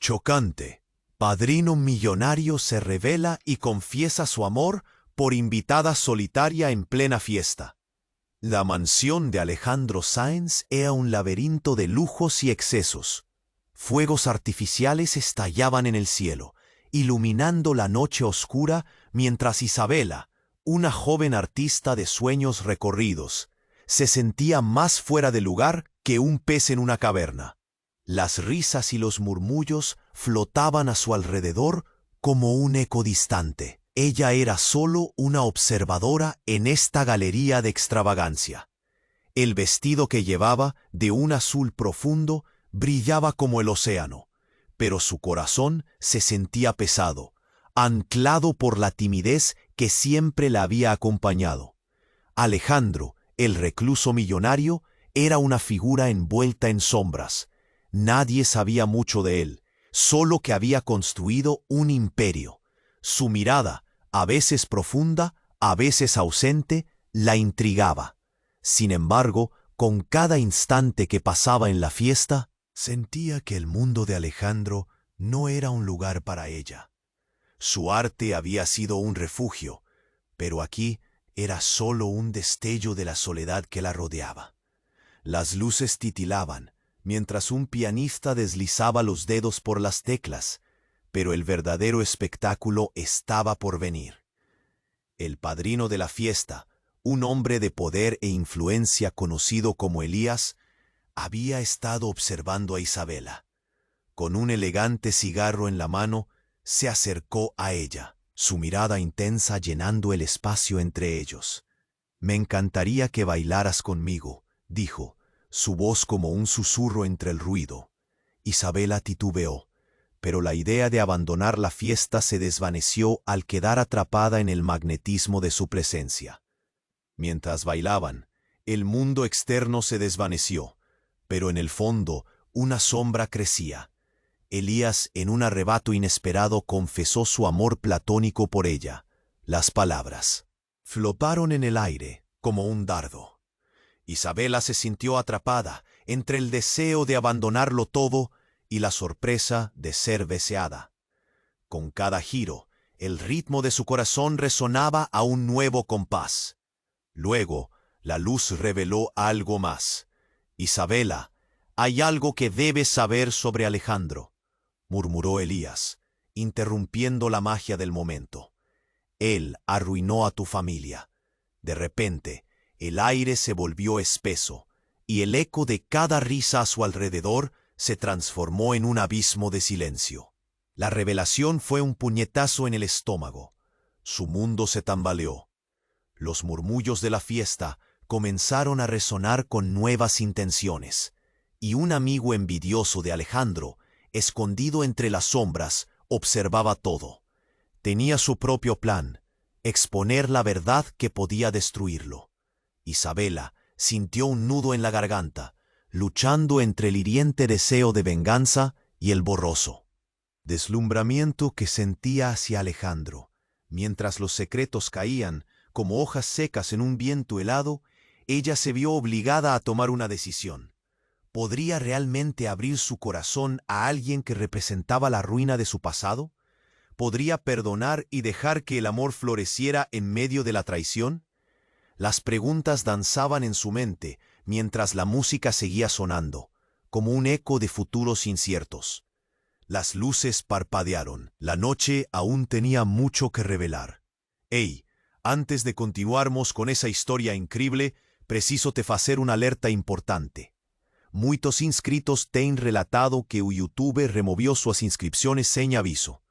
Chocante. Padrino millonario se revela y confiesa su amor por invitada solitaria en plena fiesta. La mansión de Alejandro Sáenz era un laberinto de lujos y excesos. Fuegos artificiales estallaban en el cielo, iluminando la noche oscura, mientras Isabela, una joven artista de sueños recorridos, se sentía más fuera de lugar que un pez en una caverna. Las risas y los murmullos flotaban a su alrededor como un eco distante. Ella era solo una observadora en esta galería de extravagancia. El vestido que llevaba, de un azul profundo, brillaba como el océano, pero su corazón se sentía pesado, anclado por la timidez que siempre la había acompañado. Alejandro, el recluso millonario, era una figura envuelta en sombras. Nadie sabía mucho de él, solo que había construido un imperio. Su mirada, a veces profunda, a veces ausente, la intrigaba. Sin embargo, con cada instante que pasaba en la fiesta, sentía que el mundo de Alejandro no era un lugar para ella. Su arte había sido un refugio, pero aquí era solo un destello de la soledad que la rodeaba. Las luces titilaban, mientras un pianista deslizaba los dedos por las teclas, pero el verdadero espectáculo estaba por venir. El padrino de la fiesta, un hombre de poder e influencia conocido como Elías, había estado observando a Isabela. Con un elegante cigarro en la mano, se acercó a ella, su mirada intensa llenando el espacio entre ellos. «Me encantaría que bailaras conmigo», dijo, su voz como un susurro entre el ruido. Isabela titubeó, pero la idea de abandonar la fiesta se desvaneció al quedar atrapada en el magnetismo de su presencia. Mientras bailaban, el mundo externo se desvaneció, pero en el fondo una sombra crecía. Elías, en un arrebato inesperado, confesó su amor platónico por ella. Las palabras flotaron en el aire como un dardo. Isabela se sintió atrapada entre el deseo de abandonarlo todo y la sorpresa de ser deseada. Con cada giro, el ritmo de su corazón resonaba a un nuevo compás. Luego, la luz reveló algo más. «Isabela, hay algo que debes saber sobre Alejandro», murmuró Elías, interrumpiendo la magia del momento. «Él arruinó a tu familia». De repente, el aire se volvió espeso, y el eco de cada risa a su alrededor se transformó en un abismo de silencio. La revelación fue un puñetazo en el estómago. Su mundo se tambaleó. Los murmullos de la fiesta comenzaron a resonar con nuevas intenciones, y un amigo envidioso de Alejandro, escondido entre las sombras, observaba todo. Tenía su propio plan, exponer la verdad que podía destruirlo. Isabela sintió un nudo en la garganta, luchando entre el hiriente deseo de venganza y el borroso deslumbramiento que sentía hacia Alejandro. Mientras los secretos caían como hojas secas en un viento helado, ella se vio obligada a tomar una decisión. ¿Podría realmente abrir su corazón a alguien que representaba la ruina de su pasado? ¿Podría perdonar y dejar que el amor floreciera en medio de la traición? Las preguntas danzaban en su mente mientras la música seguía sonando, como un eco de futuros inciertos. Las luces parpadearon. La noche aún tenía mucho que revelar. «Hey, antes de continuarmos con esa historia increíble, preciso te facer una alerta importante. Muitos inscritos têm relatado que o YouTube removió suas inscripciones sem aviso.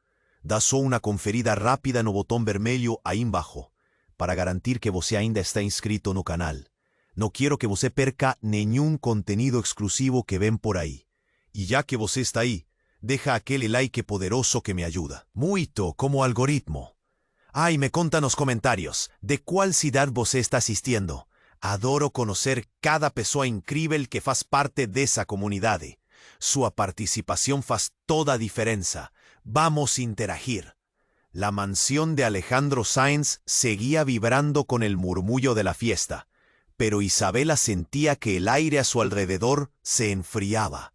Dá só uma conferida rápida no botão vermelho aí embaixo, para garantir que você ainda está inscrito no canal. No quiero que você perca nenhum contenido exclusivo que ven por aí. E já que você está aí, deja aquele like poderoso que me ayuda. Muito como algoritmo. Ay, me conta nos comentarios, de qual cidade você está assistindo. Adoro conocer cada pessoa incrível que faz parte dessa comunidade. Sua participación faz toda a diferença. Vamos a interagir. La mansión de Alejandro Sáenz seguía vibrando con el murmullo de la fiesta, pero Isabela sentía que el aire a su alrededor se enfriaba.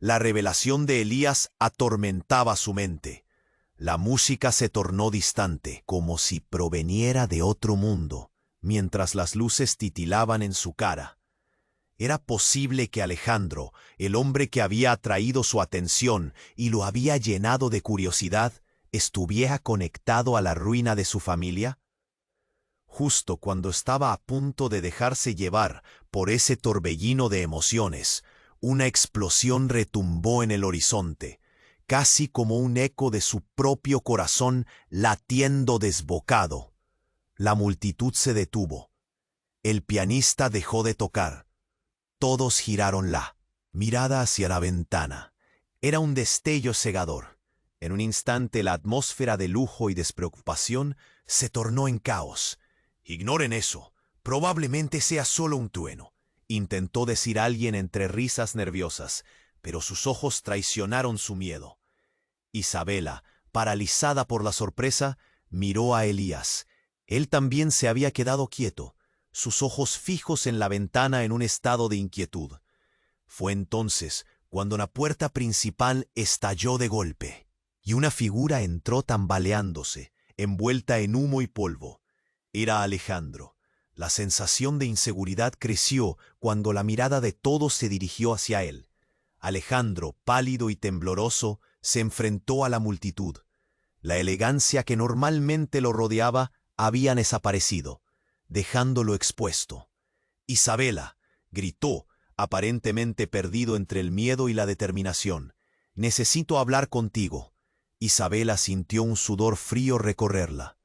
La revelación de Elías atormentaba su mente. La música se tornó distante, como si proveniera de otro mundo, mientras las luces titilaban en su cara. Era posible que Alejandro, el hombre que había atraído su atención y lo había llenado de curiosidad, estuviera conectado a la ruina de su familia. Justo cuando estaba a punto de dejarse llevar por ese torbellino de emociones, una explosión retumbó en el horizonte, casi como un eco de su propio corazón latiendo desbocado. La multitud se detuvo. El pianista dejó de tocar. Todos giraron la mirada hacia la ventana. Era un destello cegador. En un instante la atmósfera de lujo y despreocupación se tornó en caos. «Ignoren eso. Probablemente sea solo un trueno», intentó decir alguien entre risas nerviosas, pero sus ojos traicionaron su miedo. Isabela, paralizada por la sorpresa, miró a Elías. Él también se había quedado quieto, sus ojos fijos en la ventana en un estado de inquietud. Fue entonces cuando la puerta principal estalló de golpe, y una figura entró tambaleándose, envuelta en humo y polvo. Era Alejandro. La sensación de inseguridad creció cuando la mirada de todos se dirigió hacia él. Alejandro, pálido y tembloroso, se enfrentó a la multitud. La elegancia que normalmente lo rodeaba había desaparecido, dejándolo expuesto. «Isabela», gritó, aparentemente perdido entre el miedo y la determinación. «Necesito hablar contigo». Isabela sintió un sudor frío recorrerla.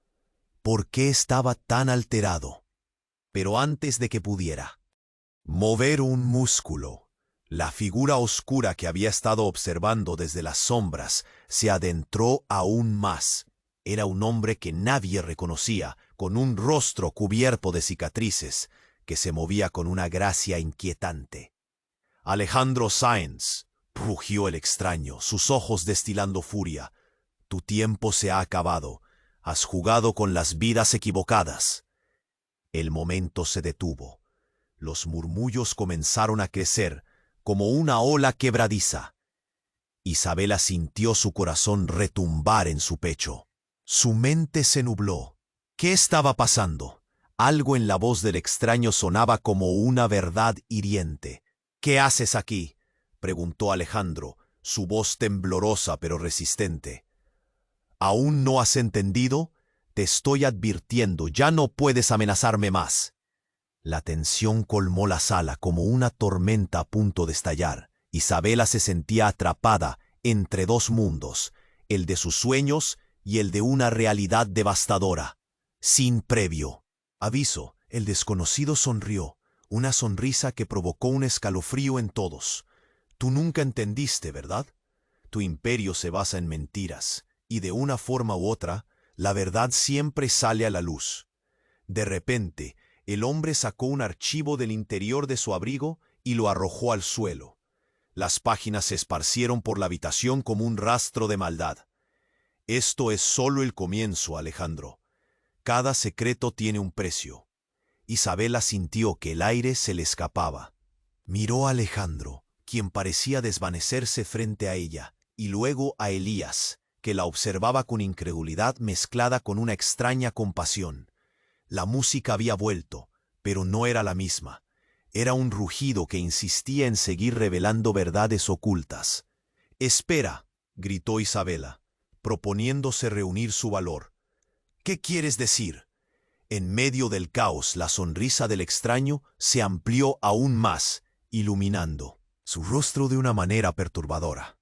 ¿Por qué estaba tan alterado? Pero antes de que pudiera mover un músculo, la figura oscura que había estado observando desde las sombras se adentró aún más. Era un hombre que nadie reconocía, con un rostro cubierto de cicatrices, que se movía con una gracia inquietante. «Alejandro Sáenz», rugió el extraño, sus ojos destilando furia. «Tu tiempo se ha acabado. Has jugado con las vidas equivocadas». El momento se detuvo. Los murmullos comenzaron a crecer, como una ola quebradiza. Isabela sintió su corazón retumbar en su pecho. Su mente se nubló. ¿Qué estaba pasando? Algo en la voz del extraño sonaba como una verdad hiriente. «¿Qué haces aquí?», preguntó Alejandro, su voz temblorosa pero resistente. «¿Aún no has entendido? Te estoy advirtiendo, ya no puedes amenazarme más». La tensión colmó la sala como una tormenta a punto de estallar. Isabela se sentía atrapada entre dos mundos, el de sus sueños y el de una realidad devastadora, sin previo aviso. El desconocido sonrió, una sonrisa que provocó un escalofrío en todos. «Tú nunca entendiste, ¿verdad? Tu imperio se basa en mentiras, y de una forma u otra, la verdad siempre sale a la luz». De repente, el hombre sacó un archivo del interior de su abrigo y lo arrojó al suelo. Las páginas se esparcieron por la habitación como un rastro de maldad. «Esto es solo el comienzo, Alejandro. Cada secreto tiene un precio». Isabela sintió que el aire se le escapaba. Miró a Alejandro, quien parecía desvanecerse frente a ella, y luego a Elías, que la observaba con incredulidad mezclada con una extraña compasión. La música había vuelto, pero no era la misma. Era un rugido que insistía en seguir revelando verdades ocultas. «Espera», gritó Isabela, proponiéndose reunir su valor. «¿Qué quieres decir?». En medio del caos, la sonrisa del extraño se amplió aún más, iluminando su rostro de una manera perturbadora.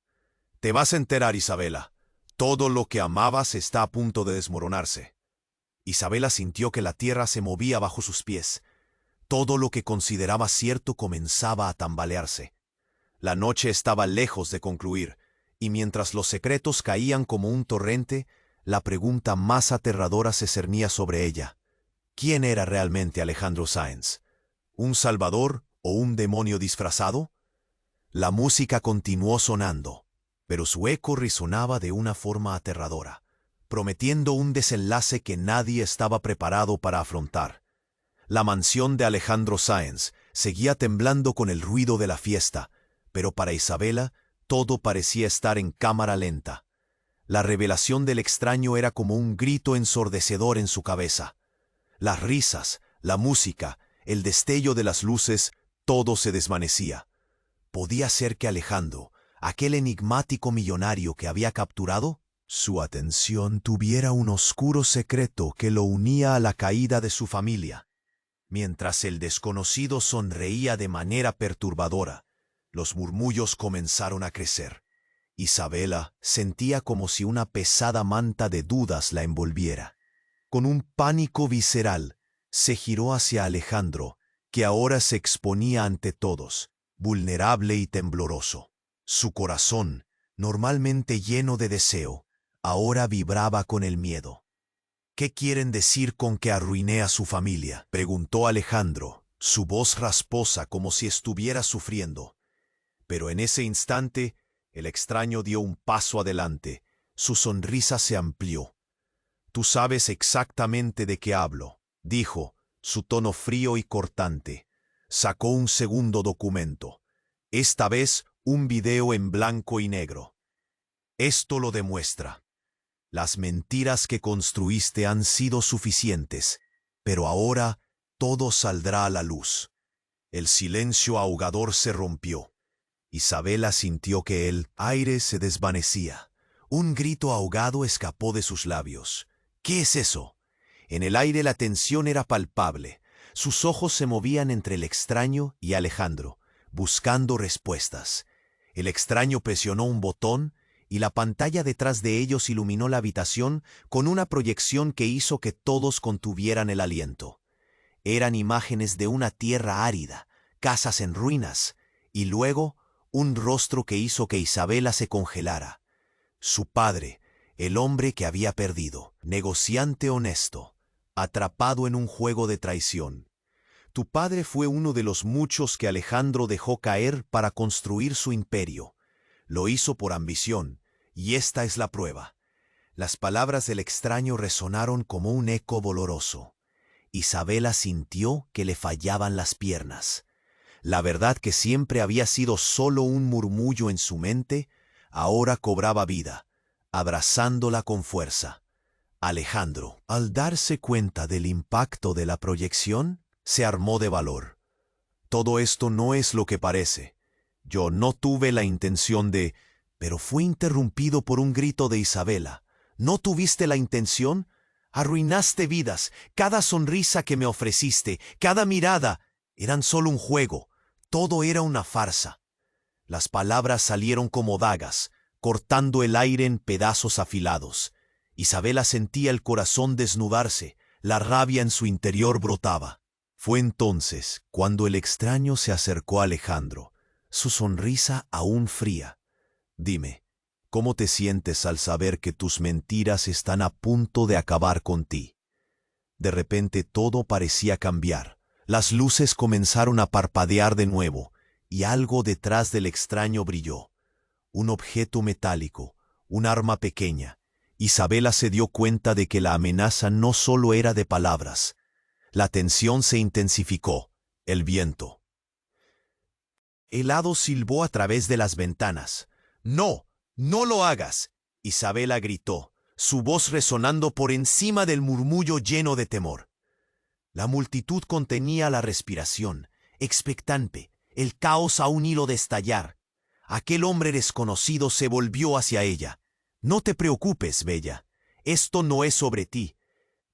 «Te vas a enterar, Isabela. Todo lo que amabas está a punto de desmoronarse». Isabela sintió que la tierra se movía bajo sus pies. Todo lo que consideraba cierto comenzaba a tambalearse. La noche estaba lejos de concluir, y mientras los secretos caían como un torrente, la pregunta más aterradora se cernía sobre ella. ¿Quién era realmente Alejandro Sáenz? ¿Un salvador o un demonio disfrazado? La música continuó sonando, pero su eco resonaba de una forma aterradora, prometiendo un desenlace que nadie estaba preparado para afrontar. La mansión de Alejandro Sáenz seguía temblando con el ruido de la fiesta, pero para Isabela Todo parecía estar en cámara lenta. La revelación del extraño era como un grito ensordecedor en su cabeza. Las risas, la música, el destello de las luces, todo se desvanecía. ¿Podía ser que Alejandro, aquel enigmático millonario que había capturado, su atención tuviera un oscuro secreto que lo unía a la caída de su familia? Mientras el desconocido sonreía de manera perturbadora, los murmullos comenzaron a crecer. Isabela sentía como si una pesada manta de dudas la envolviera. Con un pánico visceral, se giró hacia Alejandro, que ahora se exponía ante todos, vulnerable y tembloroso. Su corazón, normalmente lleno de deseo, ahora vibraba con el miedo. «¿Qué quieren decir con que arruiné a su familia?», preguntó Alejandro, su voz rasposa como si estuviera sufriendo. Pero en ese instante, el extraño dio un paso adelante. Su sonrisa se amplió. «Tú sabes exactamente de qué hablo», dijo, su tono frío y cortante. Sacó un segundo documento. Esta vez un video en blanco y negro. «Esto lo demuestra. Las mentiras que construiste han sido suficientes, pero ahora todo saldrá a la luz». El silencio ahogador se rompió. Isabela sintió que el aire se desvanecía. Un grito ahogado escapó de sus labios. «¿Qué es eso?». En el aire la tensión era palpable. Sus ojos se movían entre el extraño y Alejandro, buscando respuestas. El extraño presionó un botón y la pantalla detrás de ellos iluminó la habitación con una proyección que hizo que todos contuvieran el aliento. Eran imágenes de una tierra árida, casas en ruinas, y luego un rostro que hizo que Isabela se congelara. Su padre, el hombre que había perdido, negociante honesto, atrapado en un juego de traición. Tu padre fue uno de los muchos que Alejandro dejó caer para construir su imperio. Lo hizo por ambición, y esta es la prueba. Las palabras del extraño resonaron como un eco doloroso. Isabela sintió que le fallaban las piernas. La verdad que siempre había sido solo un murmullo en su mente, ahora cobraba vida, abrazándola con fuerza. Alejandro, al darse cuenta del impacto de la proyección, se armó de valor. «Todo esto no es lo que parece. Yo no tuve la intención de...». Pero fue interrumpido por un grito de Isabela. «¿No tuviste la intención? Arruinaste vidas. Cada sonrisa que me ofreciste, cada mirada, eran solo un juego. Todo era una farsa». Las palabras salieron como dagas, cortando el aire en pedazos afilados. Isabela sentía el corazón desnudarse, la rabia en su interior brotaba. Fue entonces cuando el extraño se acercó a Alejandro, su sonrisa aún fría. «Dime, ¿cómo te sientes al saber que tus mentiras están a punto de acabar con ti?». De repente todo parecía cambiar. Las luces comenzaron a parpadear de nuevo, y algo detrás del extraño brilló. Un objeto metálico, un arma pequeña. Isabela se dio cuenta de que la amenaza no solo era de palabras. La tensión se intensificó. El viento helado silbó a través de las ventanas. «¡No! ¡No lo hagas!», Isabela gritó, su voz resonando por encima del murmullo lleno de temor. La multitud contenía la respiración, expectante, el caos a un hilo de estallar. Aquel hombre desconocido se volvió hacia ella. «No te preocupes, bella. Esto no es sobre ti.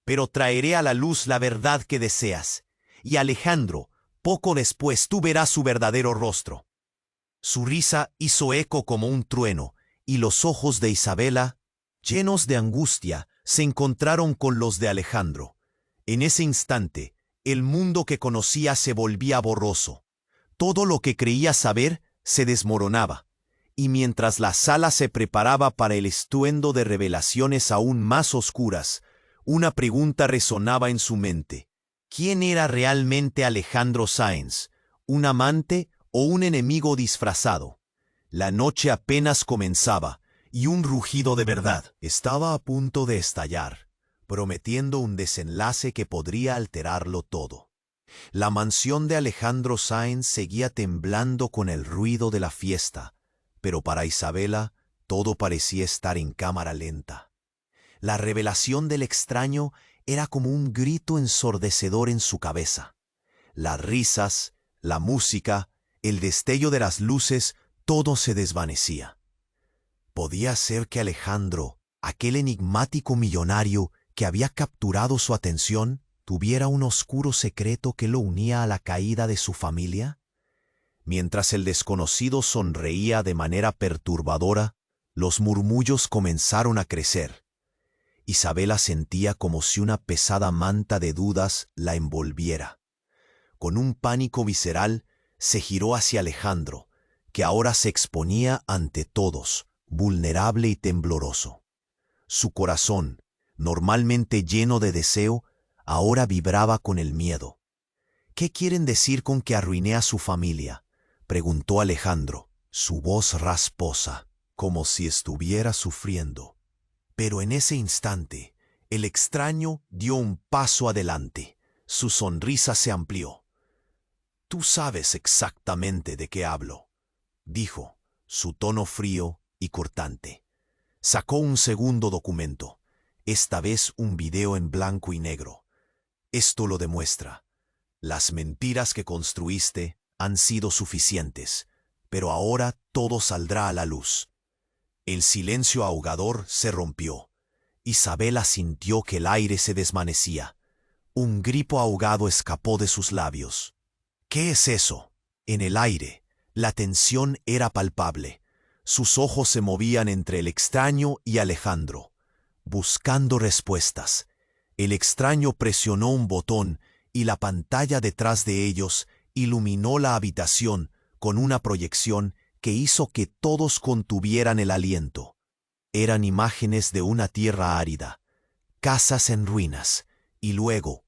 Pero traeré a la luz la verdad que deseas. Y Alejandro, poco después tú verás su verdadero rostro». Su risa hizo eco como un trueno, y los ojos de Isabela, llenos de angustia, se encontraron con los de Alejandro. En ese instante, el mundo que conocía se volvía borroso. Todo lo que creía saber se desmoronaba, y mientras la sala se preparaba para el estruendo de revelaciones aún más oscuras, una pregunta resonaba en su mente. ¿Quién era realmente Alejandro Sáenz? ¿Un amante o un enemigo disfrazado? La noche apenas comenzaba, y un rugido de verdad estaba a punto de estallar, prometiendo un desenlace que podría alterarlo todo. La mansión de Alejandro Sáenz seguía temblando con el ruido de la fiesta, pero para Isabela todo parecía estar en cámara lenta. La revelación del extraño era como un grito ensordecedor en su cabeza. Las risas, la música, el destello de las luces, todo se desvanecía. Podía ser que Alejandro, aquel enigmático millonario que había capturado su atención, tuviera un oscuro secreto que lo unía a la caída de su familia. Mientras el desconocido sonreía de manera perturbadora, los murmullos comenzaron a crecer. Isabela sentía como si una pesada manta de dudas la envolviera. Con un pánico visceral, se giró hacia Alejandro, que ahora se exponía ante todos, vulnerable y tembloroso. Su corazón, normalmente lleno de deseo, ahora vibraba con el miedo. «¿Qué quieren decir con que arruiné a su familia?», preguntó Alejandro, su voz rasposa, como si estuviera sufriendo. Pero en ese instante, el extraño dio un paso adelante. Su sonrisa se amplió. «Tú sabes exactamente de qué hablo», dijo, su tono frío y cortante. Sacó un segundo documento, esta vez un video en blanco y negro. «Esto lo demuestra. Las mentiras que construiste han sido suficientes, pero ahora todo saldrá a la luz». El silencio ahogador se rompió. Isabela sintió que el aire se desvanecía. Un grito ahogado escapó de sus labios. «¿Qué es eso?». En el aire, la tensión era palpable. Sus ojos se movían entre el extraño y Alejandro, buscando respuestas. El extraño presionó un botón y la pantalla detrás de ellos iluminó la habitación con una proyección que hizo que todos contuvieran el aliento. Eran imágenes de una tierra árida, casas en ruinas, y luego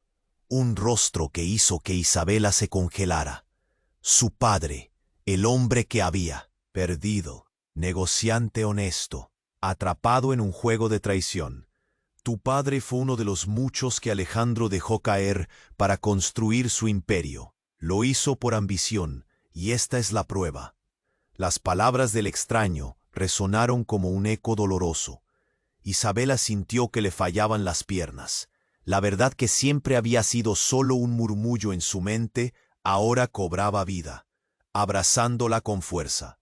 un rostro que hizo que Isabela se congelara. Su padre, el hombre que había perdido, negociante honesto, atrapado en un juego de traición. Tu padre fue uno de los muchos que Alejandro dejó caer para construir su imperio. Lo hizo por ambición, y esta es la prueba. Las palabras del extraño resonaron como un eco doloroso. Isabela sintió que le fallaban las piernas. La verdad que siempre había sido solo un murmullo en su mente, ahora cobraba vida, abrazándola con fuerza.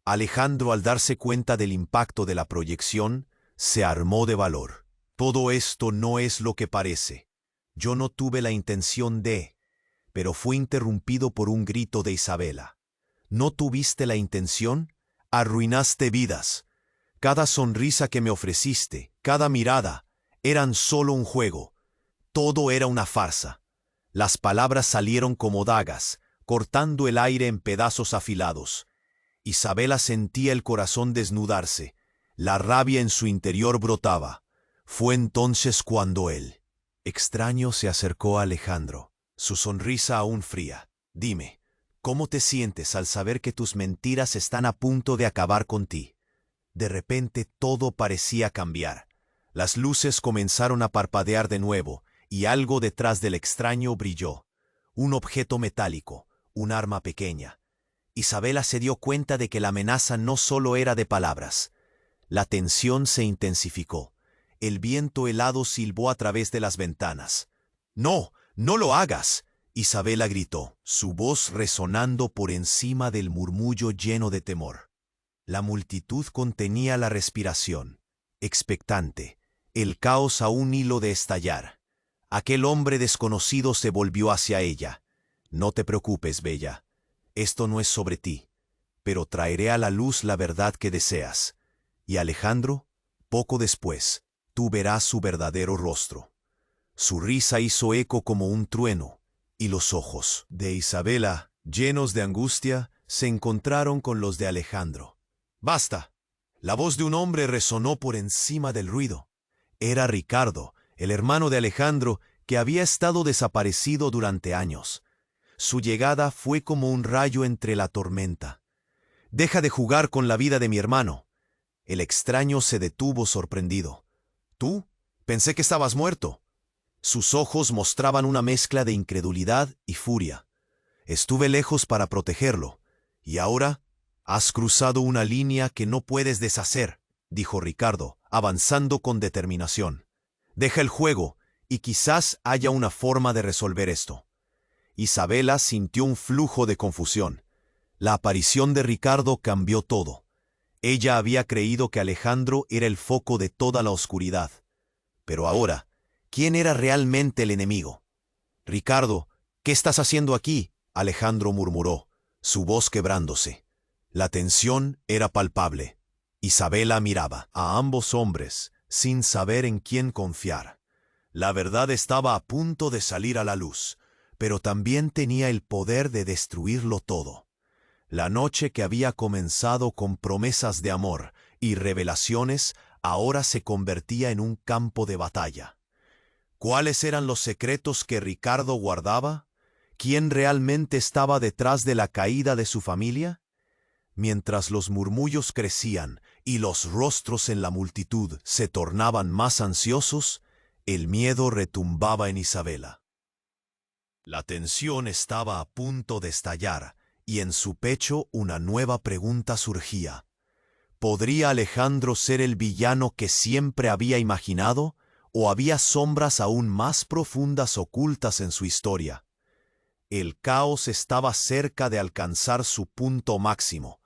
Alejandro, al darse cuenta del impacto de la proyección, se armó de valor. «Todo esto no es lo que parece. Yo no tuve la intención de…», pero fue interrumpido por un grito de Isabela. «¿No tuviste la intención? Arruinaste vidas. Cada sonrisa que me ofreciste, cada mirada, eran solo un juego. Todo era una farsa». Las palabras salieron como dagas, cortando el aire en pedazos afilados. Isabela sentía el corazón desnudarse. La rabia en su interior brotaba. Fue entonces cuando el extraño se acercó a Alejandro, su sonrisa aún fría. «Dime, ¿cómo te sientes al saber que tus mentiras están a punto de acabar contigo?». De repente todo parecía cambiar. Las luces comenzaron a parpadear de nuevo, y algo detrás del extraño brilló. Un objeto metálico, un arma pequeña. Isabela se dio cuenta de que la amenaza no solo era de palabras. La tensión se intensificó. El viento helado silbó a través de las ventanas. «¡No! ¡No lo hagas!», Isabela gritó, su voz resonando por encima del murmullo lleno de temor. La multitud contenía la respiración, expectante, el caos a un hilo de estallar. Aquel hombre desconocido se volvió hacia ella. «No te preocupes, bella. Esto no es sobre ti, pero traeré a la luz la verdad que deseas. Y Alejandro, poco después, tú verás su verdadero rostro». Su risa hizo eco como un trueno, y los ojos de Isabela, llenos de angustia, se encontraron con los de Alejandro. «¡Basta!». La voz de un hombre resonó por encima del ruido. Era Ricardo, el hermano de Alejandro, que había estado desaparecido durante años. Su llegada fue como un rayo entre la tormenta. «Deja de jugar con la vida de mi hermano». El extraño se detuvo sorprendido. «¿Tú? Pensé que estabas muerto». Sus ojos mostraban una mezcla de incredulidad y furia. «Estuve lejos para protegerlo. ¿Y ahora? Has cruzado una línea que no puedes deshacer, dijo Ricardo, avanzando con determinación. Deja el juego, y quizás haya una forma de resolver esto. Isabela sintió un flujo de confusión. La aparición de Ricardo cambió todo. Ella había creído que Alejandro era el foco de toda la oscuridad. Pero ahora, ¿quién era realmente el enemigo? «Ricardo, ¿qué estás haciendo aquí?», Alejandro murmuró, su voz quebrándose. La tensión era palpable. Isabela miraba a ambos hombres, sin saber en quién confiar. La verdad estaba a punto de salir a la luz, pero también tenía el poder de destruirlo todo. La noche que había comenzado con promesas de amor y revelaciones, ahora se convertía en un campo de batalla. ¿Cuáles eran los secretos que Ricardo guardaba? ¿Quién realmente estaba detrás de la caída de su familia? Mientras los murmullos crecían y los rostros en la multitud se tornaban más ansiosos, el miedo retumbaba en Isabela. La tensión estaba a punto de estallar, y en su pecho una nueva pregunta surgía. ¿Podría Alejandro ser el villano que siempre había imaginado, o había sombras aún más profundas ocultas en su historia? El caos estaba cerca de alcanzar su punto máximo,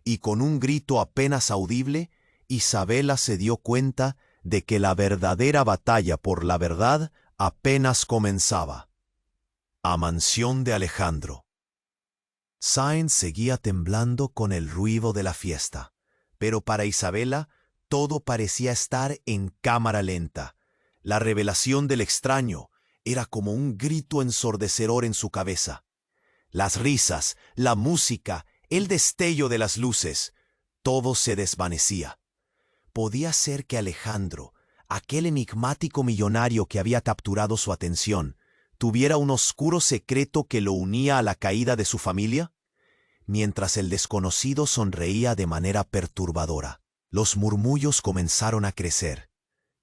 y con un grito apenas audible, Isabela se dio cuenta de que la verdadera batalla por la verdad apenas comenzaba. A mansión de Alejandro. Sáenz seguía temblando con el ruido de la fiesta, pero para Isabela todo parecía estar en cámara lenta. La revelación del extraño era como un grito ensordecedor en su cabeza. Las risas, la música, el destello de las luces, todo se desvanecía. Podía ser que Alejandro, aquel enigmático millonario que había capturado su atención, tuviera un oscuro secreto que lo unía a la caída de su familia. Mientras el desconocido sonreía de manera perturbadora, los murmullos comenzaron a crecer.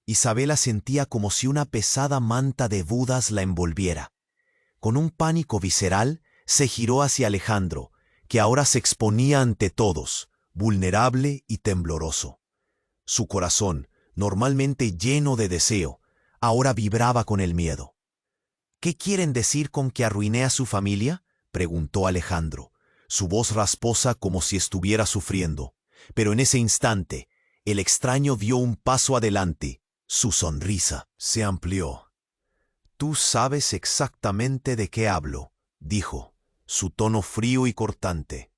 Isabela sentía como si una pesada manta de Budas la envolviera. Con un pánico visceral, se giró hacia Alejandro, que ahora se exponía ante todos, vulnerable y tembloroso. Su corazón, normalmente lleno de deseo, ahora vibraba con el miedo. «¿Qué quieren decir con que arruiné a su familia?», preguntó Alejandro, su voz rasposa como si estuviera sufriendo. Pero en ese instante, el extraño dio un paso adelante. Su sonrisa se amplió. «Tú sabes exactamente de qué hablo», dijo, su tono frío y cortante.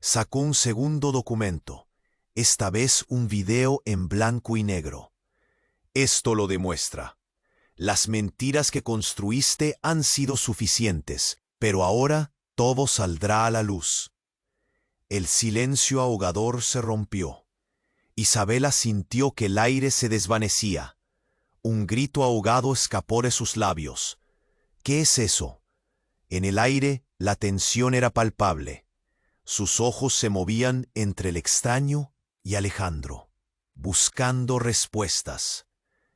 Sacó un segundo documento, esta vez un video en blanco y negro. «Esto lo demuestra. Las mentiras que construiste han sido suficientes, pero ahora todo saldrá a la luz». El silencio ahogador se rompió. Isabela sintió que el aire se desvanecía. Un grito ahogado escapó de sus labios. «¿Qué es eso?». En el aire la tensión era palpable. Sus ojos se movían entre el extraño y Alejandro, buscando respuestas.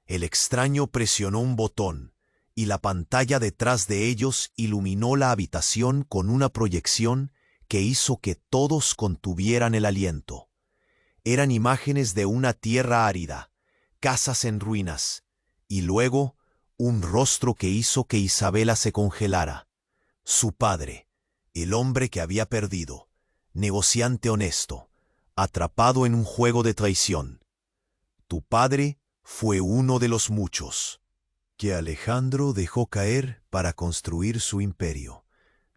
El extraño presionó un botón, y la pantalla detrás de ellos iluminó la habitación con una proyección que hizo que todos contuvieran el aliento. Eran imágenes de una tierra árida, casas en ruinas, y luego un rostro que hizo que Isabela se congelara. Su padre, el hombre que había perdido, negociante honesto, atrapado en un juego de traición. «Tu padre fue uno de los muchos que Alejandro dejó caer para construir su imperio.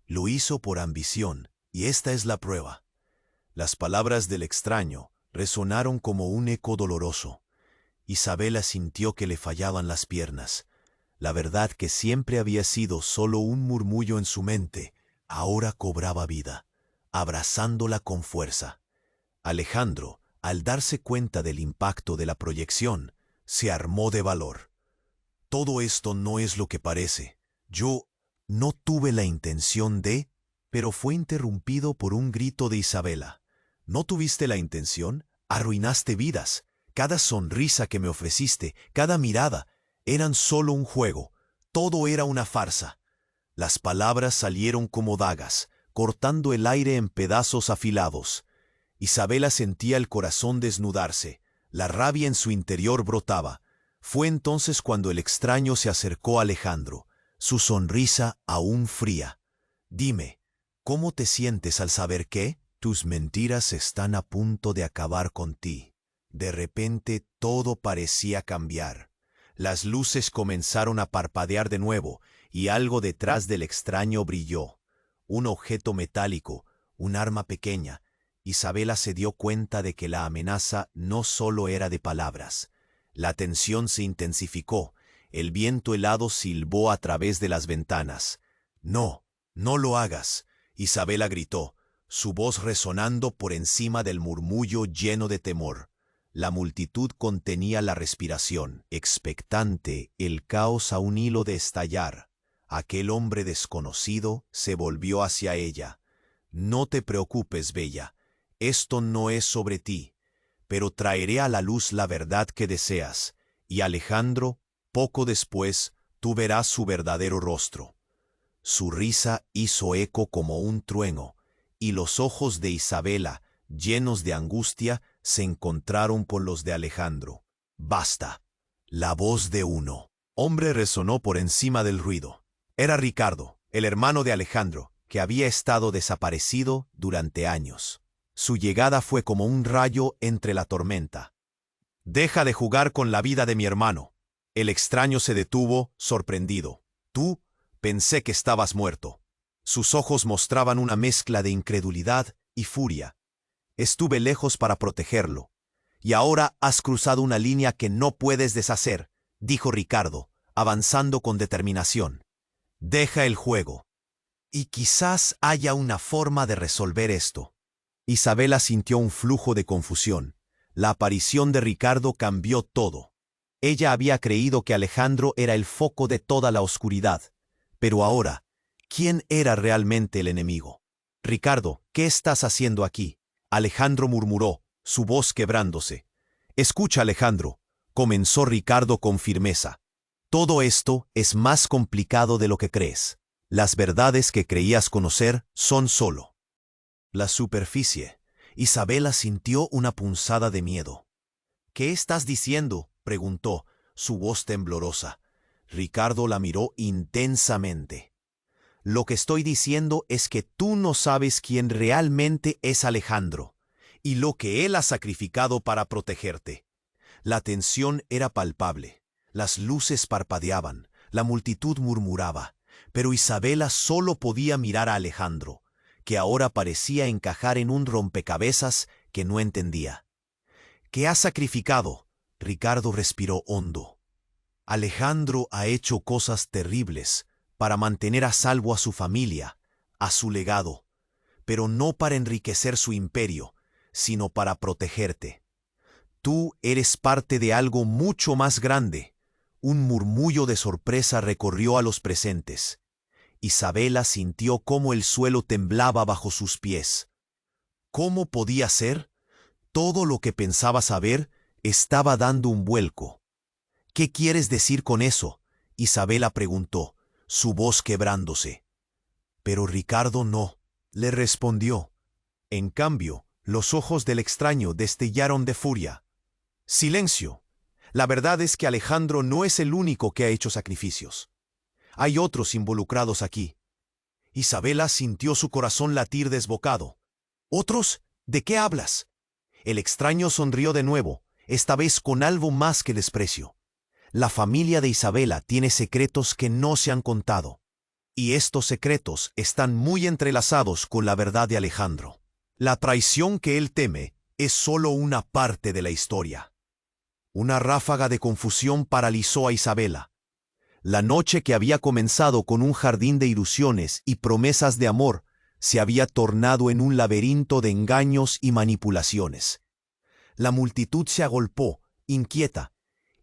Lo hizo por ambición, y esta es la prueba». Las palabras del extraño resonaron como un eco doloroso. Isabela sintió que le fallaban las piernas. La verdad que siempre había sido solo un murmullo en su mente, ahora cobraba vida, abrazándola con fuerza. Alejandro, al darse cuenta del impacto de la proyección, se armó de valor. «Todo esto no es lo que parece. Yo no tuve la intención de...». Pero fue interrumpido por un grito de Isabela. «¿No tuviste la intención? Arruinaste vidas. Cada sonrisa que me ofreciste, cada mirada, eran solo un juego. Todo era una farsa». Las palabras salieron como dagas, cortando el aire en pedazos afilados. Isabela sentía el corazón desnudarse, la rabia en su interior brotaba. Fue entonces cuando el extraño se acercó a Alejandro, su sonrisa aún fría. «Dime, ¿cómo te sientes al saber que tus mentiras están a punto de acabar con ti?» De repente todo parecía cambiar. Las luces comenzaron a parpadear de nuevo y algo detrás del extraño brilló. Un objeto metálico, un arma pequeña. Isabela se dio cuenta de que la amenaza no solo era de palabras. La tensión se intensificó. El viento helado silbó a través de las ventanas. «No, no lo hagas», Isabela gritó, su voz resonando por encima del murmullo lleno de temor. La multitud contenía la respiración, expectante, el caos a un hilo de estallar. Aquel hombre desconocido se volvió hacia ella. «No te preocupes, bella. Esto no es sobre ti, pero traeré a la luz la verdad que deseas, y Alejandro, poco después, tú verás su verdadero rostro». Su risa hizo eco como un trueno, y los ojos de Isabela, llenos de angustia, se encontraron con los de Alejandro. «Basta». La voz de un hombre resonó por encima del ruido. Era Ricardo, el hermano de Alejandro, que había estado desaparecido durante años. Su llegada fue como un rayo entre la tormenta. «Deja de jugar con la vida de mi hermano». El extraño se detuvo, sorprendido. «Tú, pensé que estabas muerto». Sus ojos mostraban una mezcla de incredulidad y furia. «Estuve lejos para protegerlo. Y ahora has cruzado una línea que no puedes deshacer», dijo Ricardo, avanzando con determinación. «Deja el juego. Y quizás haya una forma de resolver esto». Isabela sintió un flujo de confusión. La aparición de Ricardo cambió todo. Ella había creído que Alejandro era el foco de toda la oscuridad. Pero ahora, ¿quién era realmente el enemigo? «Ricardo, ¿qué estás haciendo aquí?», Alejandro murmuró, su voz quebrándose. «Escucha, Alejandro», comenzó Ricardo con firmeza. «Todo esto es más complicado de lo que crees. Las verdades que creías conocer son solo la superficie». Isabela sintió una punzada de miedo. «¿Qué estás diciendo?», preguntó, su voz temblorosa. Ricardo la miró intensamente. «Lo que estoy diciendo es que tú no sabes quién realmente es Alejandro, y lo que él ha sacrificado para protegerte». La tensión era palpable. Las luces parpadeaban, la multitud murmuraba, pero Isabela solo podía mirar a Alejandro, que ahora parecía encajar en un rompecabezas que no entendía. «¿Qué ha sacrificado?», Ricardo respiró hondo. «Alejandro ha hecho cosas terribles para mantener a salvo a su familia, a su legado, pero no para enriquecer su imperio, sino para protegerte. Tú eres parte de algo mucho más grande». Un murmullo de sorpresa recorrió a los presentes. Isabela sintió cómo el suelo temblaba bajo sus pies. ¿Cómo podía ser? Todo lo que pensaba saber estaba dando un vuelco. «¿Qué quieres decir con eso?», Isabela preguntó, su voz quebrándose. Pero Ricardo no le respondió. En cambio, los ojos del extraño destellaron de furia. «Silencio. La verdad es que Alejandro no es el único que ha hecho sacrificios. Hay otros involucrados aquí». Isabela sintió su corazón latir desbocado. «¿Otros? ¿De qué hablas?». El extraño sonrió de nuevo, esta vez con algo más que desprecio. «La familia de Isabela tiene secretos que no se han contado. Y estos secretos están muy entrelazados con la verdad de Alejandro. La traición que él teme es solo una parte de la historia». Una ráfaga de confusión paralizó a Isabela. La noche que había comenzado con un jardín de ilusiones y promesas de amor se había tornado en un laberinto de engaños y manipulaciones. La multitud se agolpó, inquieta,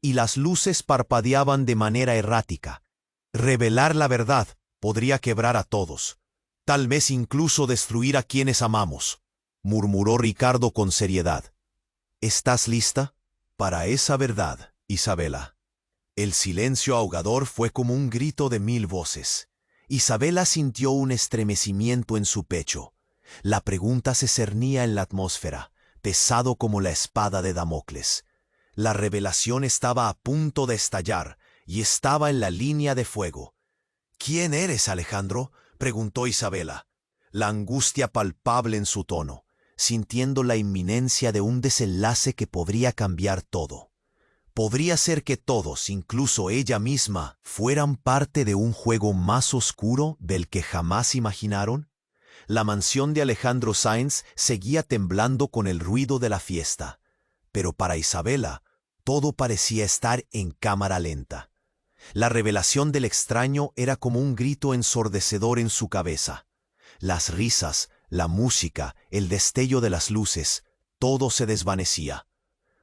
y las luces parpadeaban de manera errática. Revelar la verdad podría quebrar a todos, tal vez incluso destruir a quienes amamos, murmuró Ricardo con seriedad. ¿Estás lista para esa verdad, Isabela? El silencio ahogador fue como un grito de 1000 voces. Isabela sintió un estremecimiento en su pecho. La pregunta se cernía en la atmósfera, pesado como la espada de Damocles. La revelación estaba a punto de estallar y estaba en la línea de fuego. «¿Quién eres, Alejandro?», preguntó Isabela, la angustia palpable en su tono, sintiendo la inminencia de un desenlace que podría cambiar todo. Podría ser que todos, incluso ella misma, fueran parte de un juego más oscuro del que jamás imaginaron. La mansión de Alejandro Sáenz seguía temblando con el ruido de la fiesta, pero para Isabela todo parecía estar en cámara lenta. La revelación del extraño era como un grito ensordecedor en su cabeza. Las risas, la música, el destello de las luces, todo se desvanecía.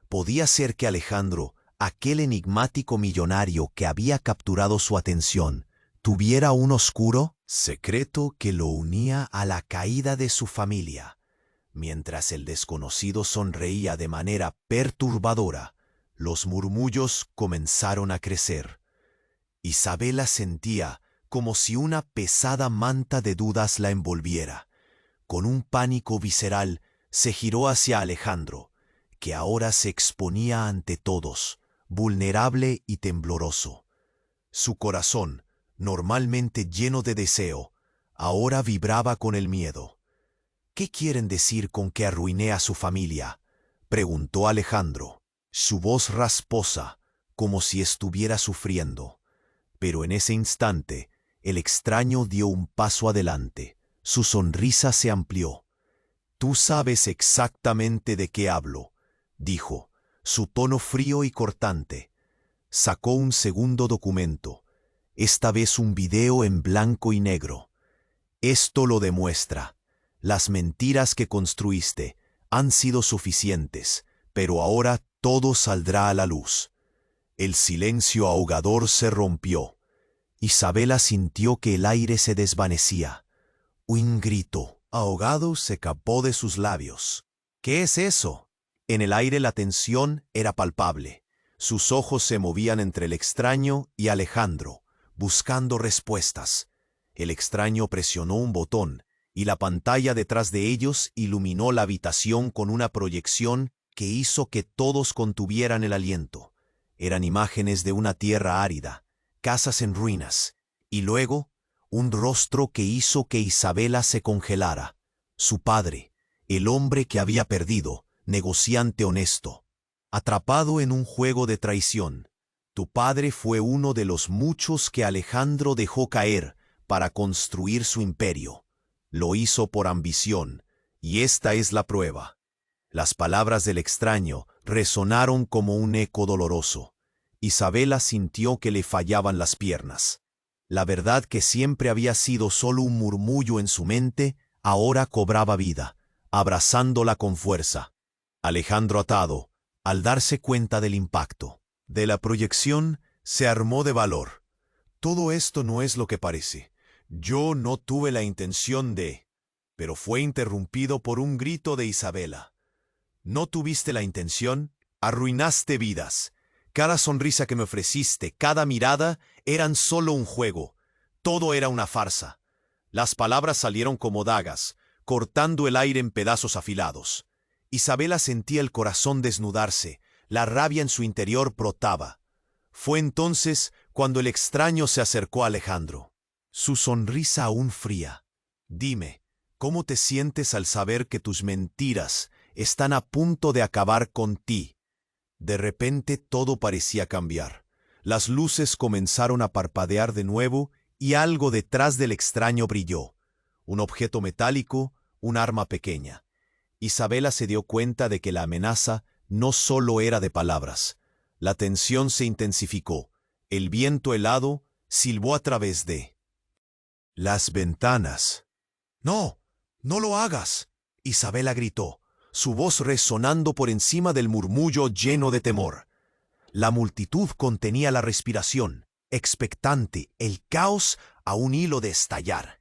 Podía ser que Alejandro, aquel enigmático millonario que había capturado su atención, tuviera un oscuro secreto que lo unía a la caída de su familia. Mientras el desconocido sonreía de manera perturbadora, los murmullos comenzaron a crecer. Isabela sentía como si una pesada manta de dudas la envolviera. Con un pánico visceral, se giró hacia Alejandro, que ahora se exponía ante todos, vulnerable y tembloroso. Su corazón, normalmente lleno de deseo, ahora vibraba con el miedo. «¿Qué quieren decir con que arruiné a su familia?», preguntó Alejandro, su voz rasposa, como si estuviera sufriendo. Pero en ese instante, el extraño dio un paso adelante. Su sonrisa se amplió. «Tú sabes exactamente de qué hablo», dijo, su tono frío y cortante. Sacó un segundo documento, esta vez un video en blanco y negro. «Esto lo demuestra. Las mentiras que construiste han sido suficientes, pero ahora todo saldrá a la luz». El silencio ahogador se rompió. Isabela sintió que el aire se desvanecía. Un grito ahogado se escapó de sus labios. «¿Qué es eso?». En el aire la tensión era palpable. Sus ojos se movían entre el extraño y Alejandro, buscando respuestas. El extraño presionó un botón, y la pantalla detrás de ellos iluminó la habitación con una proyección que hizo que todos contuvieran el aliento. Eran imágenes de una tierra árida, casas en ruinas, y luego un rostro que hizo que Isabela se congelara. Su padre, el hombre que había perdido, negociante honesto, atrapado en un juego de traición. Tu padre fue uno de los muchos que Alejandro dejó caer para construir su imperio. Lo hizo por ambición, y esta es la prueba. Las palabras del extraño resonaron como un eco doloroso. Isabela sintió que le fallaban las piernas. La verdad que siempre había sido solo un murmullo en su mente, ahora cobraba vida, abrazándola con fuerza. Alejandro, atado, al darse cuenta del impacto de la proyección, se armó de valor. «Todo esto no es lo que parece. Yo no tuve la intención de...». Pero fue interrumpido por un grito de Isabela. «¿No tuviste la intención? Arruinaste vidas. Cada sonrisa que me ofreciste, cada mirada, eran solo un juego. Todo era una farsa». Las palabras salieron como dagas, cortando el aire en pedazos afilados. Isabela sentía el corazón desnudarse, la rabia en su interior brotaba. Fue entonces cuando el extraño se acercó a Alejandro. Su sonrisa aún fría. «Dime, ¿cómo te sientes al saber que tus mentiras están a punto de acabar con ti?». De repente todo parecía cambiar. Las luces comenzaron a parpadear de nuevo y algo detrás del extraño brilló. Un objeto metálico, un arma pequeña. Isabela se dio cuenta de que la amenaza no solo era de palabras. La tensión se intensificó. El viento helado silbó a través de las ventanas. «No, no lo hagas», Isabela gritó, su voz resonando por encima del murmullo lleno de temor. La multitud contenía la respiración, expectante, el caos a un hilo de estallar.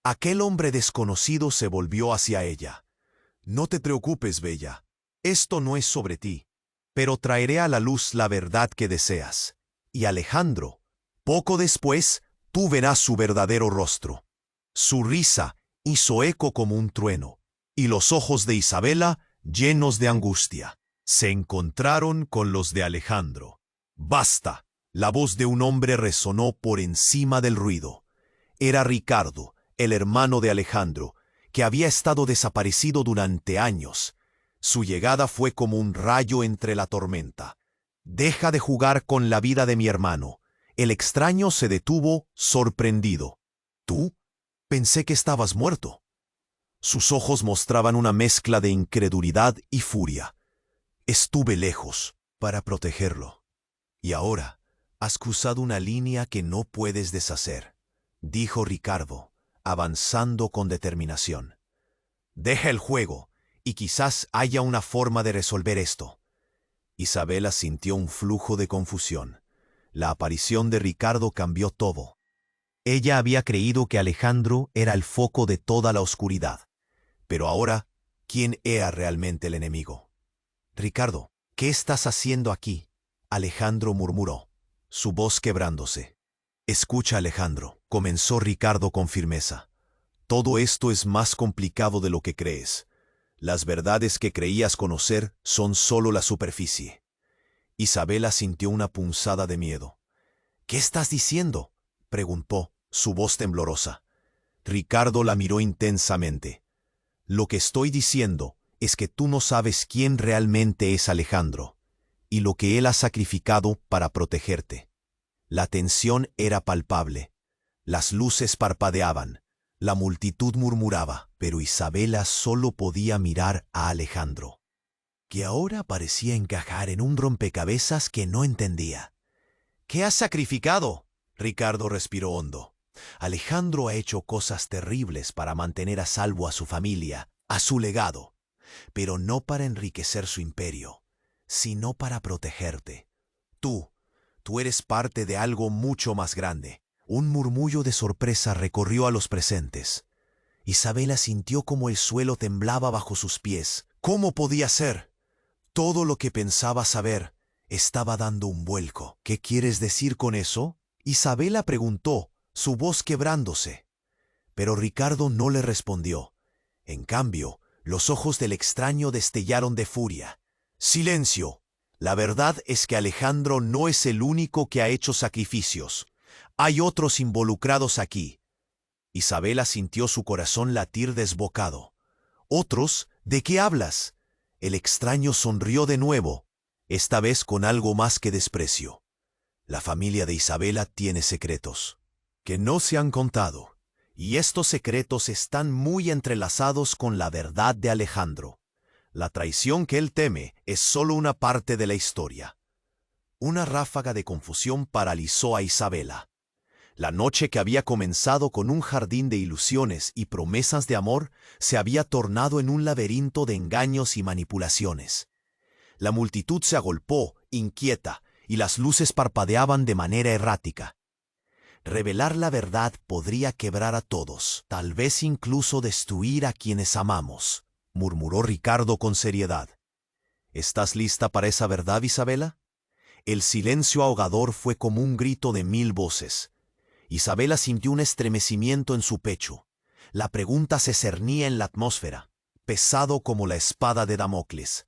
Aquel hombre desconocido se volvió hacia ella. «No te preocupes, bella. Esto no es sobre ti, pero traeré a la luz la verdad que deseas. Y Alejandro, poco después, tú verás su verdadero rostro». Su risa, hizo eco como un trueno, y los ojos de Isabela, llenos de angustia, se encontraron con los de Alejandro. ¡Basta! La voz de un hombre resonó por encima del ruido. Era Ricardo, el hermano de Alejandro, que había estado desaparecido durante años. Su llegada fue como un rayo entre la tormenta. «Deja de jugar con la vida de mi hermano». El extraño se detuvo, sorprendido. «¿Tú? Pensé que estabas muerto». Sus ojos mostraban una mezcla de incredulidad y furia. «Estuve lejos para protegerlo. Y ahora has cruzado una línea que no puedes deshacer», dijo Ricardo, avanzando con determinación. «Deja el juego, y quizás haya una forma de resolver esto». Isabela sintió un flujo de confusión. La aparición de Ricardo cambió todo. Ella había creído que Alejandro era el foco de toda la oscuridad. Pero ahora, ¿quién era realmente el enemigo? «Ricardo, ¿qué estás haciendo aquí?», Alejandro murmuró, su voz quebrándose. «Escucha, Alejandro», comenzó Ricardo con firmeza. «Todo esto es más complicado de lo que crees. Las verdades que creías conocer son solo la superficie». Isabela sintió una punzada de miedo. «¿Qué estás diciendo?», preguntó, su voz temblorosa. Ricardo la miró intensamente. «Lo que estoy diciendo es que tú no sabes quién realmente es Alejandro, y lo que él ha sacrificado para protegerte». La tensión era palpable. Las luces parpadeaban. La multitud murmuraba, pero Isabela solo podía mirar a Alejandro, que ahora parecía encajar en un rompecabezas que no entendía. «¿Qué has sacrificado?», Ricardo respiró hondo. «Alejandro ha hecho cosas terribles para mantener a salvo a su familia, a su legado, pero no para enriquecer su imperio, sino para protegerte. Tú eres parte de algo mucho más grande». Un murmullo de sorpresa recorrió a los presentes. Isabela sintió como el suelo temblaba bajo sus pies. ¿Cómo podía ser? Todo lo que pensaba saber estaba dando un vuelco. «¿Qué quieres decir con eso?», Isabela preguntó, su voz quebrándose. Pero Ricardo no le respondió. En cambio, los ojos del extraño destellaron de furia. «Silencio. La verdad es que Alejandro no es el único que ha hecho sacrificios. Hay otros involucrados aquí». Isabela sintió su corazón latir desbocado. «¿Otros? ¿De qué hablas?». El extraño sonrió de nuevo, esta vez con algo más que desprecio. «La familia de Isabela tiene secretos que no se han contado, y estos secretos están muy entrelazados con la verdad de Alejandro. La traición que él teme es solo una parte de la historia». Una ráfaga de confusión paralizó a Isabela. La noche que había comenzado con un jardín de ilusiones y promesas de amor se había tornado en un laberinto de engaños y manipulaciones. La multitud se agolpó, inquieta, y las luces parpadeaban de manera errática. «Revelar la verdad podría quebrar a todos, tal vez incluso destruir a quienes amamos», murmuró Ricardo con seriedad. «¿Estás lista para esa verdad, Isabela?». El silencio ahogador fue como un grito de 1000 voces. Isabela sintió un estremecimiento en su pecho. La pregunta se cernía en la atmósfera, pesado como la espada de Damocles.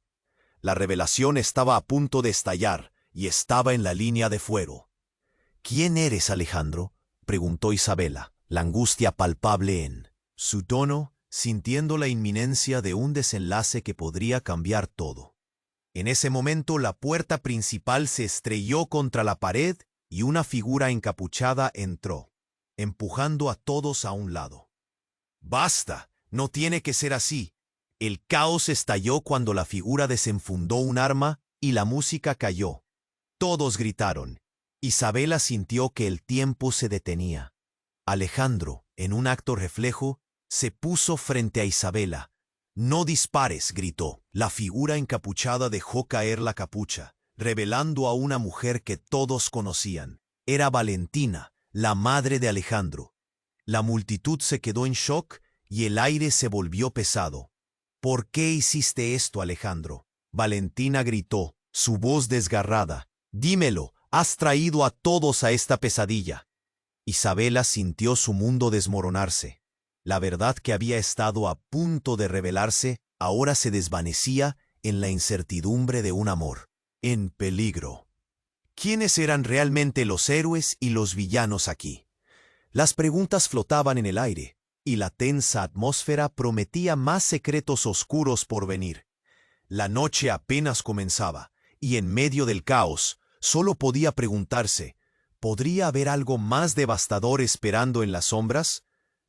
La revelación estaba a punto de estallar y estaba en la línea de fuego. «¿Quién eres, Alejandro?», preguntó Isabela, la angustia palpable en su tono, sintiendo la inminencia de un desenlace que podría cambiar todo. En ese momento la puerta principal se estrelló contra la pared y una figura encapuchada entró, empujando a todos a un lado. «Basta, no tiene que ser así». El caos estalló cuando la figura desenfundó un arma y la música cayó. Todos gritaron. Isabela sintió que el tiempo se detenía. Alejandro, en un acto reflejo, se puso frente a Isabela. «No dispares», gritó. La figura encapuchada dejó caer la capucha, revelando a una mujer que todos conocían. Era Valentina, la madre de Alejandro. La multitud se quedó en shock y el aire se volvió pesado. «¿Por qué hiciste esto, Alejandro?», Valentina gritó, su voz desgarrada. «Dímelo, has traído a todos a esta pesadilla». Isabela sintió su mundo desmoronarse. La verdad que había estado a punto de revelarse ahora se desvanecía en la incertidumbre de un amor en peligro. ¿Quiénes eran realmente los héroes y los villanos aquí? Las preguntas flotaban en el aire, y la tensa atmósfera prometía más secretos oscuros por venir. La noche apenas comenzaba, y en medio del caos, solo podía preguntarse, ¿podría haber algo más devastador esperando en las sombras?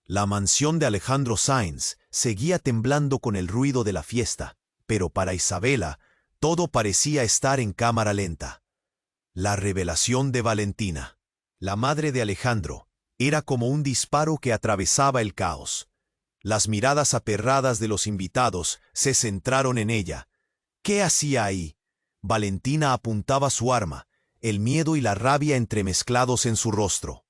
La mansión de Alejandro Sáenz seguía temblando con el ruido de la fiesta, pero para Isabela, todo parecía estar en cámara lenta. La revelación de Valentina, la madre de Alejandro, era como un disparo que atravesaba el caos. Las miradas aterradas de los invitados se centraron en ella. ¿Qué hacía ahí? Valentina apuntaba su arma, el miedo y la rabia entremezclados en su rostro.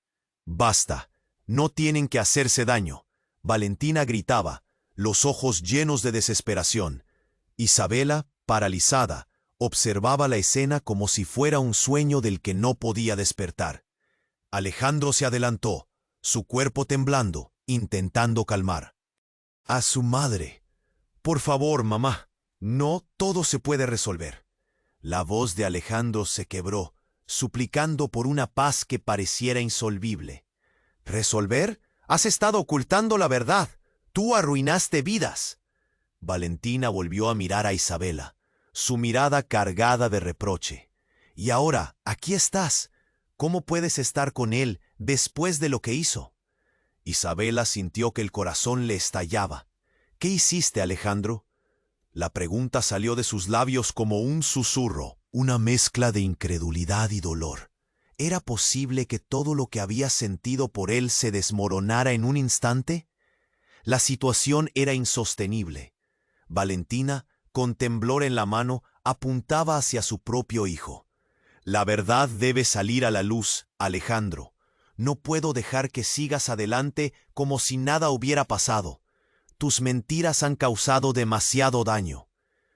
«Basta, no tienen que hacerse daño», Valentina gritaba, los ojos llenos de desesperación. Isabela, paralizada, observaba la escena como si fuera un sueño del que no podía despertar. Alejandro se adelantó, su cuerpo temblando, intentando calmar. «A su madre. Por favor, mamá, no todo se puede resolver». La voz de Alejandro se quebró, suplicando por una paz que pareciera insoluble. «¿Resolver? Has estado ocultando la verdad. Tú arruinaste vidas». Valentina volvió a mirar a Isabela, su mirada cargada de reproche. «Y ahora, aquí estás. ¿Cómo puedes estar con él después de lo que hizo?» Isabela sintió que el corazón le estallaba. «¿Qué hiciste, Alejandro?» La pregunta salió de sus labios como un susurro, una mezcla de incredulidad y dolor. ¿Era posible que todo lo que había sentido por él se desmoronara en un instante? La situación era insostenible. Valentina, con temblor en la mano, apuntaba hacia su propio hijo. «La verdad debe salir a la luz, Alejandro. No puedo dejar que sigas adelante como si nada hubiera pasado. Tus mentiras han causado demasiado daño».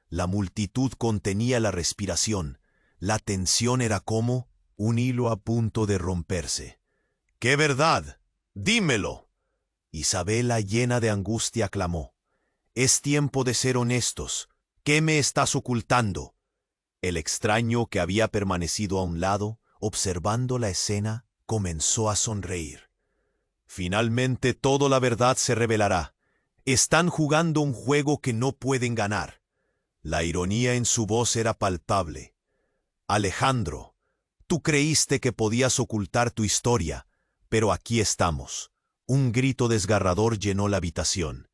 La multitud contenía la respiración. La tensión era como un hilo a punto de romperse. «¿Qué verdad? Dímelo». Isabela, llena de angustia, clamó. «Es tiempo de ser honestos. ¿Qué me estás ocultando?» El extraño, que había permanecido a un lado, observando la escena, comenzó a sonreír. «Finalmente toda la verdad se revelará. Están jugando un juego que no pueden ganar». La ironía en su voz era palpable. «Alejandro, tú creíste que podías ocultar tu historia, pero aquí estamos». Un grito desgarrador llenó la habitación.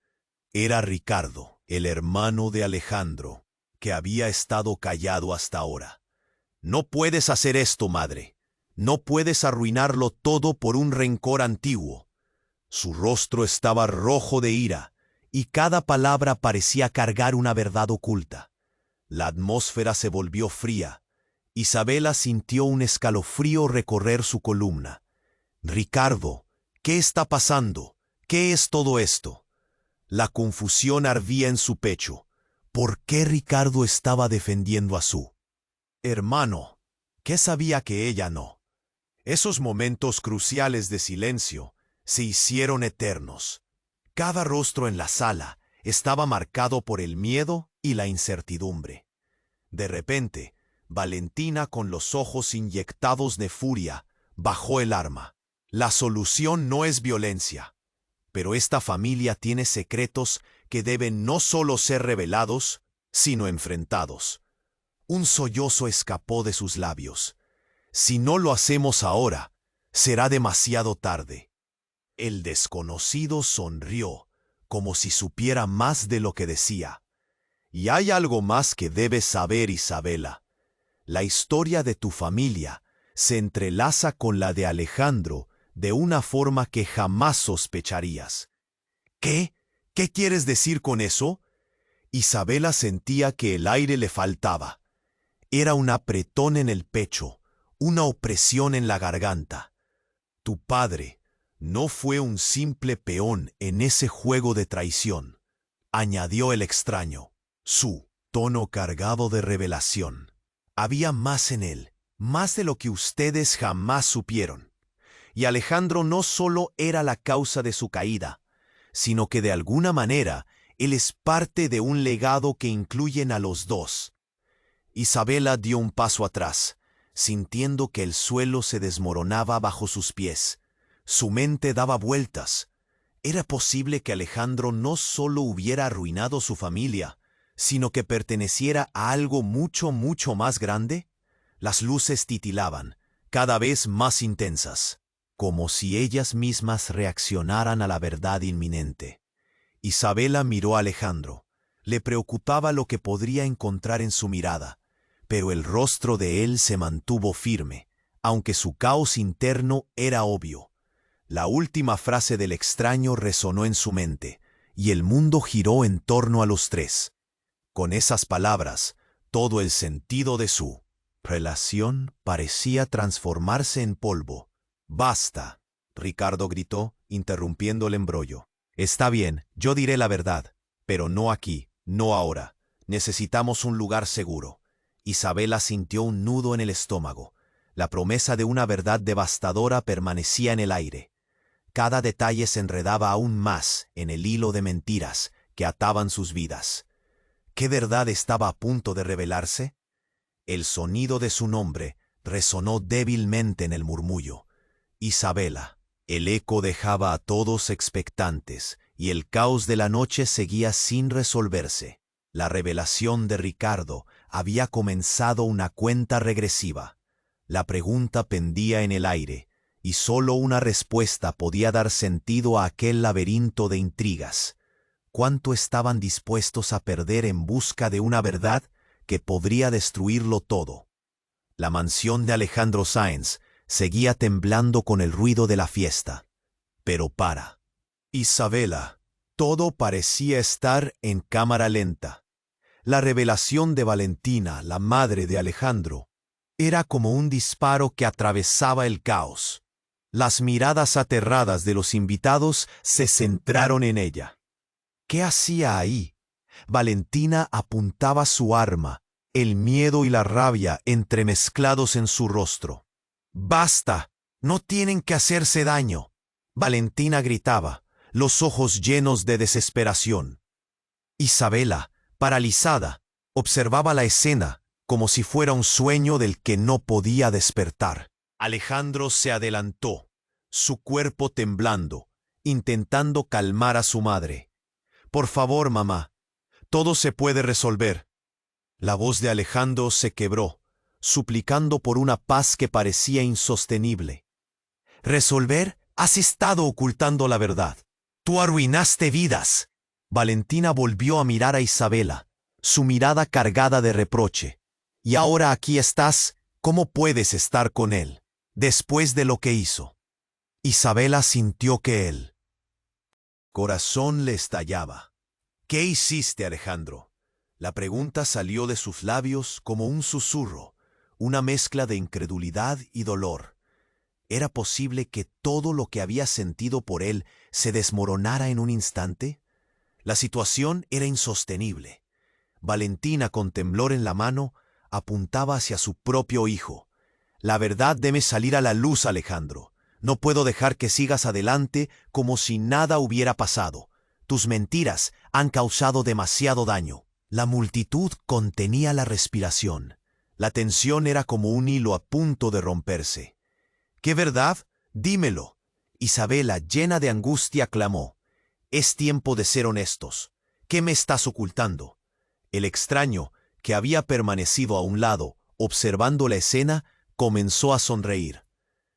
Era Ricardo, el hermano de Alejandro, que había estado callado hasta ahora. «No puedes hacer esto, madre. No puedes arruinarlo todo por un rencor antiguo». Su rostro estaba rojo de ira, y cada palabra parecía cargar una verdad oculta. La atmósfera se volvió fría. Isabela sintió un escalofrío recorrer su columna. «Ricardo, ¿qué está pasando? ¿Qué es todo esto?» La confusión ardía en su pecho. ¿Por qué Ricardo estaba defendiendo a su hermano? ¿Qué sabía que ella no? Esos momentos cruciales de silencio se hicieron eternos. Cada rostro en la sala estaba marcado por el miedo y la incertidumbre. De repente, Valentina, con los ojos inyectados de furia, bajó el arma. «La solución no es violencia. Pero esta familia tiene secretos que deben no solo ser revelados, sino enfrentados». Un sollozo escapó de sus labios. «Si no lo hacemos ahora, será demasiado tarde». El desconocido sonrió, como si supiera más de lo que decía. «Y hay algo más que debes saber, Isabela. La historia de tu familia se entrelaza con la de Alejandro de una forma que jamás sospecharías». «¿Qué? ¿Qué quieres decir con eso?» Isabela sentía que el aire le faltaba. Era un apretón en el pecho, una opresión en la garganta. «Tu padre no fue un simple peón en ese juego de traición», añadió el extraño, su tono cargado de revelación. «Había más en él, más de lo que ustedes jamás supieron. Y Alejandro no solo era la causa de su caída, sino que de alguna manera él es parte de un legado que incluyen a los dos. Isabela dio un paso atrás, sintiendo que el suelo se desmoronaba bajo sus pies. Su mente daba vueltas. ¿Era posible que Alejandro no solo hubiera arruinado su familia, sino que perteneciera a algo mucho, mucho más grande? Las luces titilaban, cada vez más intensas, como si ellas mismas reaccionaran a la verdad inminente. Isabela miró a Alejandro. Le preocupaba lo que podría encontrar en su mirada, pero el rostro de él se mantuvo firme, aunque su caos interno era obvio. La última frase del extraño resonó en su mente, y el mundo giró en torno a los tres. Con esas palabras, todo el sentido de su relación parecía transformarse en polvo. «Basta», Ricardo gritó, interrumpiendo el embrollo. «Está bien, yo diré la verdad, pero no aquí, no ahora. Necesitamos un lugar seguro». Isabela sintió un nudo en el estómago. La promesa de una verdad devastadora permanecía en el aire. Cada detalle se enredaba aún más en el hilo de mentiras que ataban sus vidas. ¿Qué verdad estaba a punto de revelarse? El sonido de su nombre resonó débilmente en el murmullo. Isabela. El eco dejaba a todos expectantes, y el caos de la noche seguía sin resolverse. La revelación de Ricardo había comenzado una cuenta regresiva. La pregunta pendía en el aire, y solo una respuesta podía dar sentido a aquel laberinto de intrigas. ¿Cuánto estaban dispuestos a perder en busca de una verdad que podría destruirlo todo? La mansión de Alejandro Sáenz seguía temblando con el ruido de la fiesta. Pero para Isabela, todo parecía estar en cámara lenta. La revelación de Valentina, la madre de Alejandro, era como un disparo que atravesaba el caos. Las miradas aterradas de los invitados se centraron en ella. ¿Qué hacía ahí? Valentina apuntaba su arma, el miedo y la rabia entremezclados en su rostro. «¡Basta! No tienen que hacerse daño», Valentina gritaba, los ojos llenos de desesperación. Isabela, paralizada, observaba la escena como si fuera un sueño del que no podía despertar. Alejandro se adelantó, su cuerpo temblando, intentando calmar a su madre. «Por favor, mamá, todo se puede resolver». La voz de Alejandro se quebró, suplicando por una paz que parecía insostenible. «¿Resolver? Has estado ocultando la verdad. Tú arruinaste vidas». Valentina volvió a mirar a Isabela, su mirada cargada de reproche. «Y ahora aquí estás, ¿cómo puedes estar con él, después de lo que hizo?» Isabela sintió que el corazón le estallaba. «¿Qué hiciste, Alejandro?» La pregunta salió de sus labios como un susurro, una mezcla de incredulidad y dolor. ¿Era posible que todo lo que había sentido por él se desmoronara en un instante? La situación era insostenible. Valentina, con temblor en la mano, apuntaba hacia su propio hijo. «La verdad debe salir a la luz, Alejandro. No puedo dejar que sigas adelante como si nada hubiera pasado. Tus mentiras han causado demasiado daño». La multitud contenía la respiración. La tensión era como un hilo a punto de romperse. «¿Qué verdad? Dímelo». Isabela, llena de angustia, clamó. «Es tiempo de ser honestos. ¿Qué me estás ocultando?» El extraño, que había permanecido a un lado, observando la escena, comenzó a sonreír.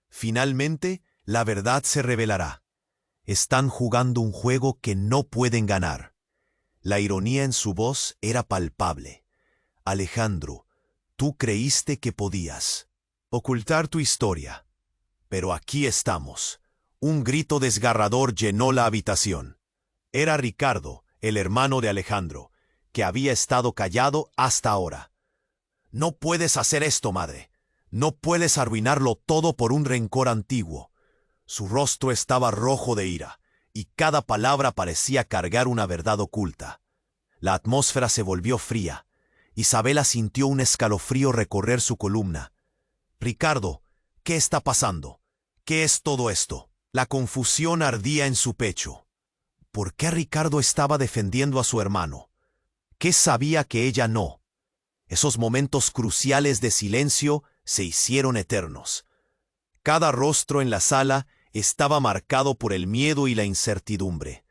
«Finalmente, la verdad se revelará. Están jugando un juego que no pueden ganar». La ironía en su voz era palpable. «Alejandro, tú creíste que podías ocultar tu historia. Pero aquí estamos». Un grito desgarrador llenó la habitación. Era Ricardo, el hermano de Alejandro, que había estado callado hasta ahora. «No puedes hacer esto, madre. No puedes arruinarlo todo por un rencor antiguo». Su rostro estaba rojo de ira, y cada palabra parecía cargar una verdad oculta. La atmósfera se volvió fría. Isabela sintió un escalofrío recorrer su columna. «Ricardo, ¿qué está pasando? ¿Qué es todo esto?» La confusión ardía en su pecho. ¿por qué Ricardo estaba defendiendo a su hermano? ¿Qué sabía que ella no? Esos momentos cruciales de silencio se hicieron eternos. Cada rostro en la sala estaba marcado por el miedo y la incertidumbre.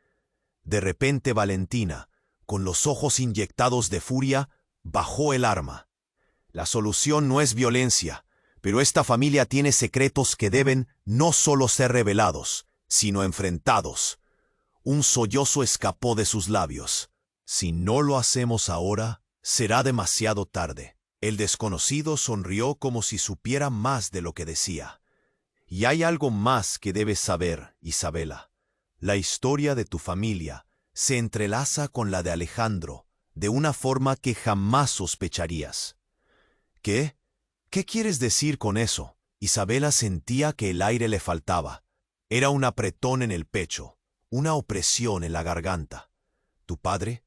De repente Valentina, con los ojos inyectados de furia, bajó el arma. La solución no es violencia, pero esta familia tiene secretos que deben no solo ser revelados, sino enfrentados. Un sollozo escapó de sus labios. Si no lo hacemos ahora, será demasiado tarde. El desconocido sonrió como si supiera más de lo que decía. Y hay algo más que debes saber, Isabela. La historia de tu familia se entrelaza con la de Alejandro de una forma que jamás sospecharías. ¿Qué? ¿Qué quieres decir con eso? Isabela sentía que el aire le faltaba. Era un apretón en el pecho, una opresión en la garganta. Tu padre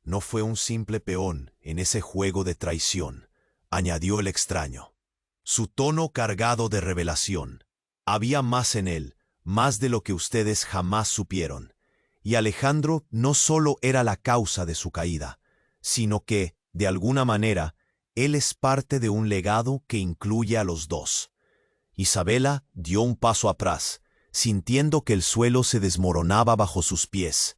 no fue un simple peón en ese juego de traición, añadió el extraño. Su tono cargado de revelación. Había más en él, más de lo que ustedes jamás supieron. Y Alejandro no solo era la causa de su caída, sino que, de alguna manera, él es parte de un legado que incluye a los dos. Isabela dio un paso atrás, sintiendo que el suelo se desmoronaba bajo sus pies.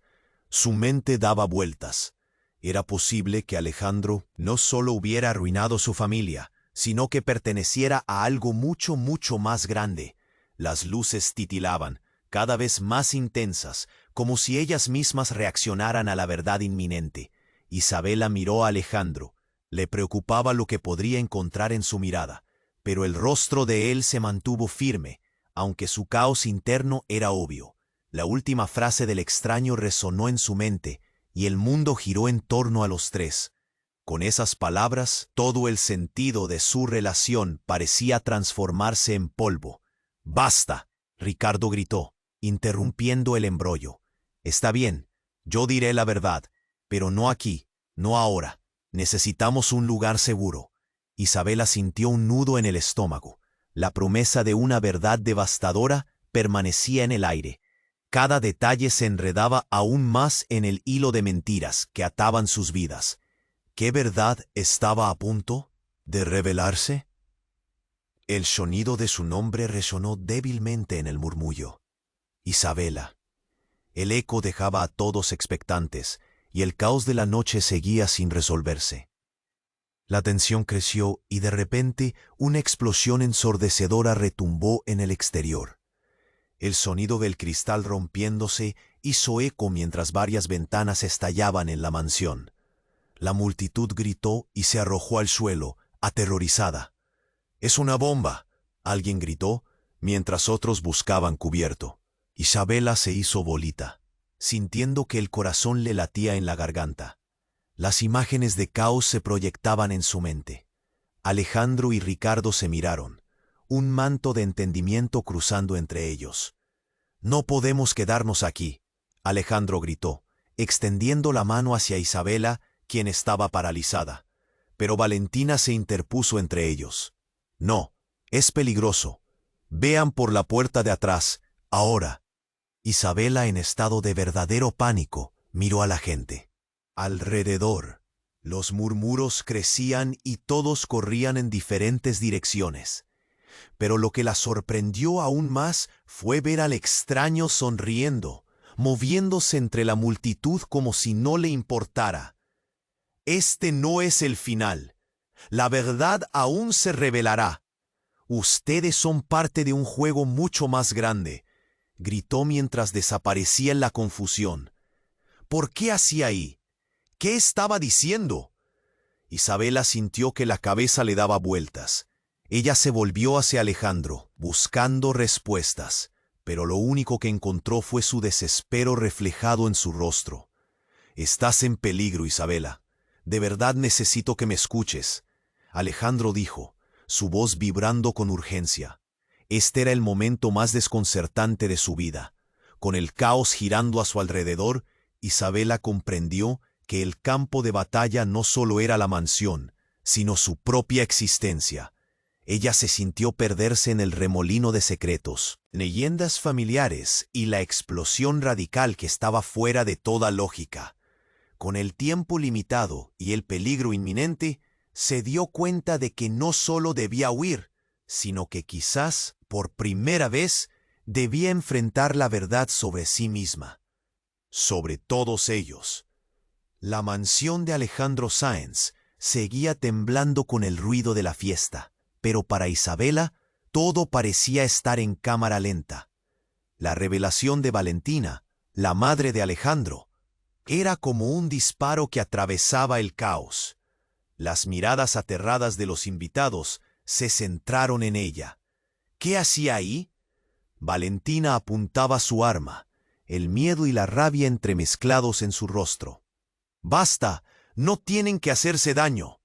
Su mente daba vueltas. Era posible que Alejandro no solo hubiera arruinado su familia, sino que perteneciera a algo mucho, mucho más grande. Las luces titilaban, cada vez más intensas, como si ellas mismas reaccionaran a la verdad inminente. Isabela miró a Alejandro. Le preocupaba lo que podría encontrar en su mirada, pero el rostro de él se mantuvo firme, aunque su caos interno era obvio. La última frase del extraño resonó en su mente, y el mundo giró en torno a los tres. Con esas palabras, todo el sentido de su relación parecía transformarse en polvo. «¡Basta!», Ricardo gritó, interrumpiendo el embrollo. «Está bien, yo diré la verdad, pero no aquí, no ahora. Necesitamos un lugar seguro». Isabela sintió un nudo en el estómago. La promesa de una verdad devastadora permanecía en el aire. Cada detalle se enredaba aún más en el hilo de mentiras que ataban sus vidas. ¿Qué verdad estaba a punto de revelarse? El sonido de su nombre resonó débilmente en el murmullo. Isabela. El eco dejaba a todos expectantes, y el caos de la noche seguía sin resolverse. La tensión creció y de repente una explosión ensordecedora retumbó en el exterior. El sonido del cristal rompiéndose hizo eco mientras varias ventanas estallaban en la mansión. La multitud gritó y se arrojó al suelo, aterrorizada. «¡Es una bomba!», alguien gritó, mientras otros buscaban cubierto. Isabela se hizo bolita, sintiendo que el corazón le latía en la garganta. Las imágenes de caos se proyectaban en su mente. Alejandro y Ricardo se miraron, un manto de entendimiento cruzando entre ellos. «No podemos quedarnos aquí», Alejandro gritó, extendiendo la mano hacia Isabela, quien estaba paralizada. Pero Valentina se interpuso entre ellos. «No, es peligroso. Vean por la puerta de atrás, ahora». Isabela, en estado de verdadero pánico, miró a la gente. Alrededor, los murmuros crecían y todos corrían en diferentes direcciones. Pero lo que la sorprendió aún más fue ver al extraño sonriendo, moviéndose entre la multitud como si no le importara. «Este no es el final. La verdad aún se revelará. Ustedes son parte de un juego mucho más grande», gritó mientras desaparecía en la confusión. «¿Por qué hacía ahí? ¿Qué estaba diciendo?». Isabela sintió que la cabeza le daba vueltas. Ella se volvió hacia Alejandro, buscando respuestas, pero lo único que encontró fue su desespero reflejado en su rostro. «Estás en peligro, Isabela. De verdad necesito que me escuches», Alejandro dijo, su voz vibrando con urgencia. Este era el momento más desconcertante de su vida. Con el caos girando a su alrededor, Isabela comprendió que el campo de batalla no solo era la mansión, sino su propia existencia. Ella se sintió perderse en el remolino de secretos, leyendas familiares y la explosión radical que estaba fuera de toda lógica. Con el tiempo limitado y el peligro inminente, se dio cuenta de que no solo debía huir, sino que quizás, por primera vez, debía enfrentar la verdad sobre sí misma. Sobre todos ellos. La mansión de Alejandro Sáenz seguía temblando con el ruido de la fiesta, pero para Isabela todo parecía estar en cámara lenta. La revelación de Valentina, la madre de Alejandro, era como un disparo que atravesaba el caos. Las miradas aterradas de los invitados se centraron en ella. ¿Qué hacía ahí? Valentina apuntaba su arma, el miedo y la rabia entremezclados en su rostro. ¡Basta! ¡No tienen que hacerse daño!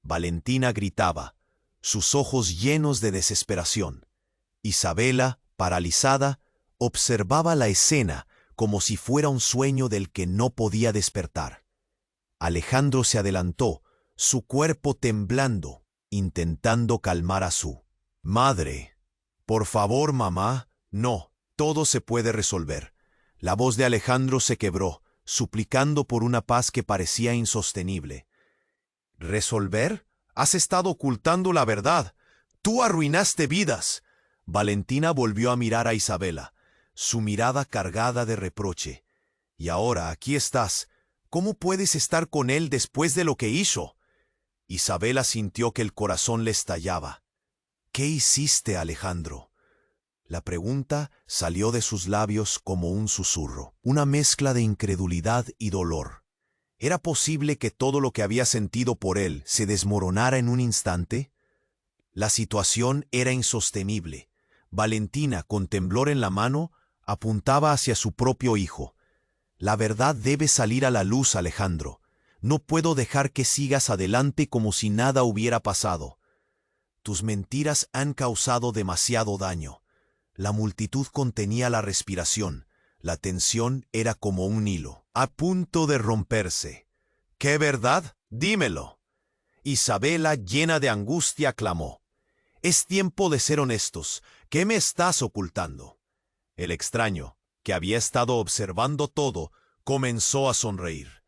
Valentina gritaba, sus ojos llenos de desesperación. Isabela, paralizada, observaba la escena como si fuera un sueño del que no podía despertar. Alejandro se adelantó, su cuerpo temblando, intentando calmar a su madre. «Por favor, mamá, no, todo se puede resolver». La voz de Alejandro se quebró, suplicando por una paz que parecía insostenible. ¿Resolver? Has estado ocultando la verdad. Tú arruinaste vidas. Valentina volvió a mirar a Isabela, su mirada cargada de reproche. Y ahora aquí estás. ¿Cómo puedes estar con él después de lo que hizo? Isabela sintió que el corazón le estallaba. ¿Qué hiciste, Alejandro? La pregunta salió de sus labios como un susurro, una mezcla de incredulidad y dolor. ¿Era posible que todo lo que había sentido por él se desmoronara en un instante? La situación era insostenible. Valentina, con temblor en la mano, apuntaba hacia su propio hijo. La verdad debe salir a la luz, Alejandro. No puedo dejar que sigas adelante como si nada hubiera pasado. Tus mentiras han causado demasiado daño. La multitud contenía la respiración. La tensión era como un hilo, a punto de romperse. ¿Qué verdad? Dímelo. Isabela, llena de angustia, clamó. Es tiempo de ser honestos. ¿Qué me estás ocultando? El extraño, que había estado observando todo, comenzó a sonreír.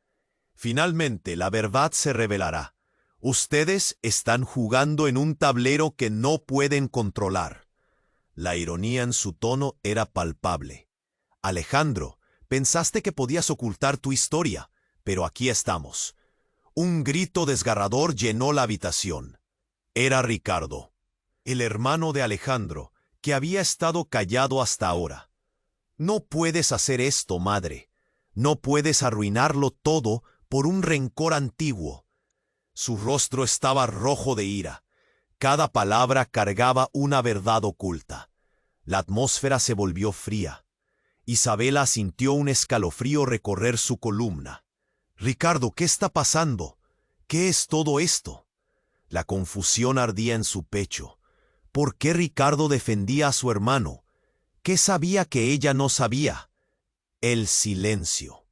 Finalmente, la verdad se revelará. Ustedes están jugando en un tablero que no pueden controlar. La ironía en su tono era palpable. Alejandro, pensaste que podías ocultar tu historia, pero aquí estamos. Un grito desgarrador llenó la habitación. Era Ricardo, el hermano de Alejandro, que había estado callado hasta ahora. No puedes hacer esto, madre. No puedes arruinarlo todo por un rencor antiguo. Su rostro estaba rojo de ira. Cada palabra cargaba una verdad oculta. La atmósfera se volvió fría. Isabela sintió un escalofrío recorrer su columna. «Ricardo, ¿qué está pasando? ¿Qué es todo esto?» La confusión ardía en su pecho. ¿Por qué Ricardo defendía a su hermano? ¿Qué sabía que ella no sabía? El silencio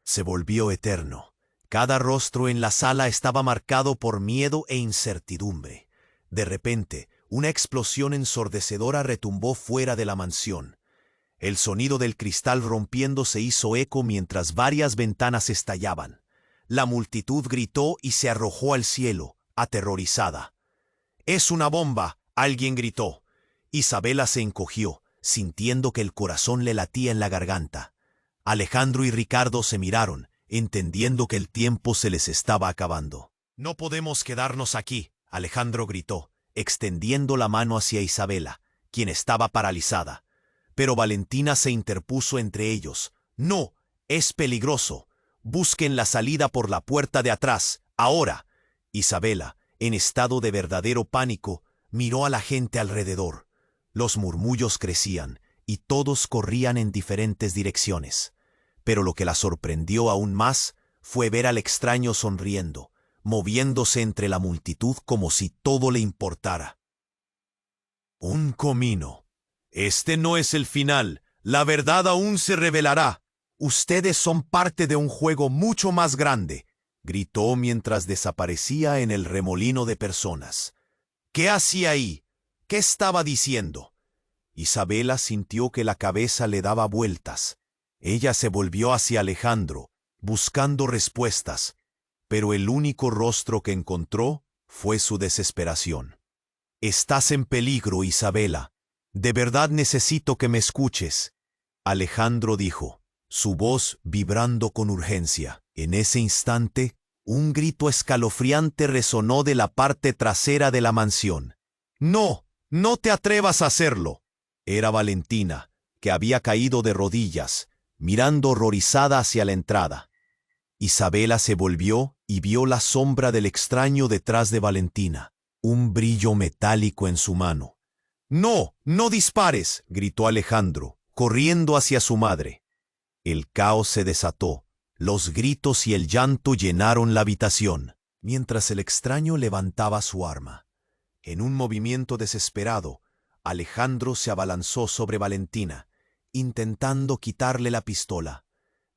se volvió eterno. Cada rostro en la sala estaba marcado por miedo e incertidumbre. De repente, una explosión ensordecedora retumbó fuera de la mansión. El sonido del cristal rompiendo se hizo eco mientras varias ventanas estallaban. La multitud gritó y se arrojó al cielo, aterrorizada. «¡Es una bomba!», alguien gritó. Isabela se encogió, sintiendo que el corazón le latía en la garganta. Alejandro y Ricardo se miraron, entendiendo que el tiempo se les estaba acabando. «No podemos quedarnos aquí», Alejandro gritó, extendiendo la mano hacia Isabela, quien estaba paralizada. Pero Valentina se interpuso entre ellos. «No, es peligroso. Busquen la salida por la puerta de atrás, ahora». Isabela, en estado de verdadero pánico, miró a la gente alrededor. Los murmullos crecían y todos corrían en diferentes direcciones. Pero lo que la sorprendió aún más fue ver al extraño sonriendo, moviéndose entre la multitud como si todo le importara. «Un comino. Este no es el final. La verdad aún se revelará. Ustedes son parte de un juego mucho más grande», gritó mientras desaparecía en el remolino de personas. ¿Qué hacía ahí? ¿Qué estaba diciendo? Isabela sintió que la cabeza le daba vueltas. Ella se volvió hacia Alejandro, buscando respuestas, pero el único rostro que encontró fue su desesperación. Estás en peligro, Isabela. De verdad necesito que me escuches. Alejandro dijo, su voz vibrando con urgencia. En ese instante, un grito escalofriante resonó de la parte trasera de la mansión. ¡No! ¡No te atrevas a hacerlo! Era Valentina, que había caído de rodillas, mirando horrorizada hacia la entrada. Isabela se volvió y vio la sombra del extraño detrás de Valentina, un brillo metálico en su mano. ¡No! ¡No dispares!, gritó Alejandro, corriendo hacia su madre. El caos se desató. Los gritos y el llanto llenaron la habitación, mientras el extraño levantaba su arma. En un movimiento desesperado, Alejandro se abalanzó sobre Valentina, intentando quitarle la pistola.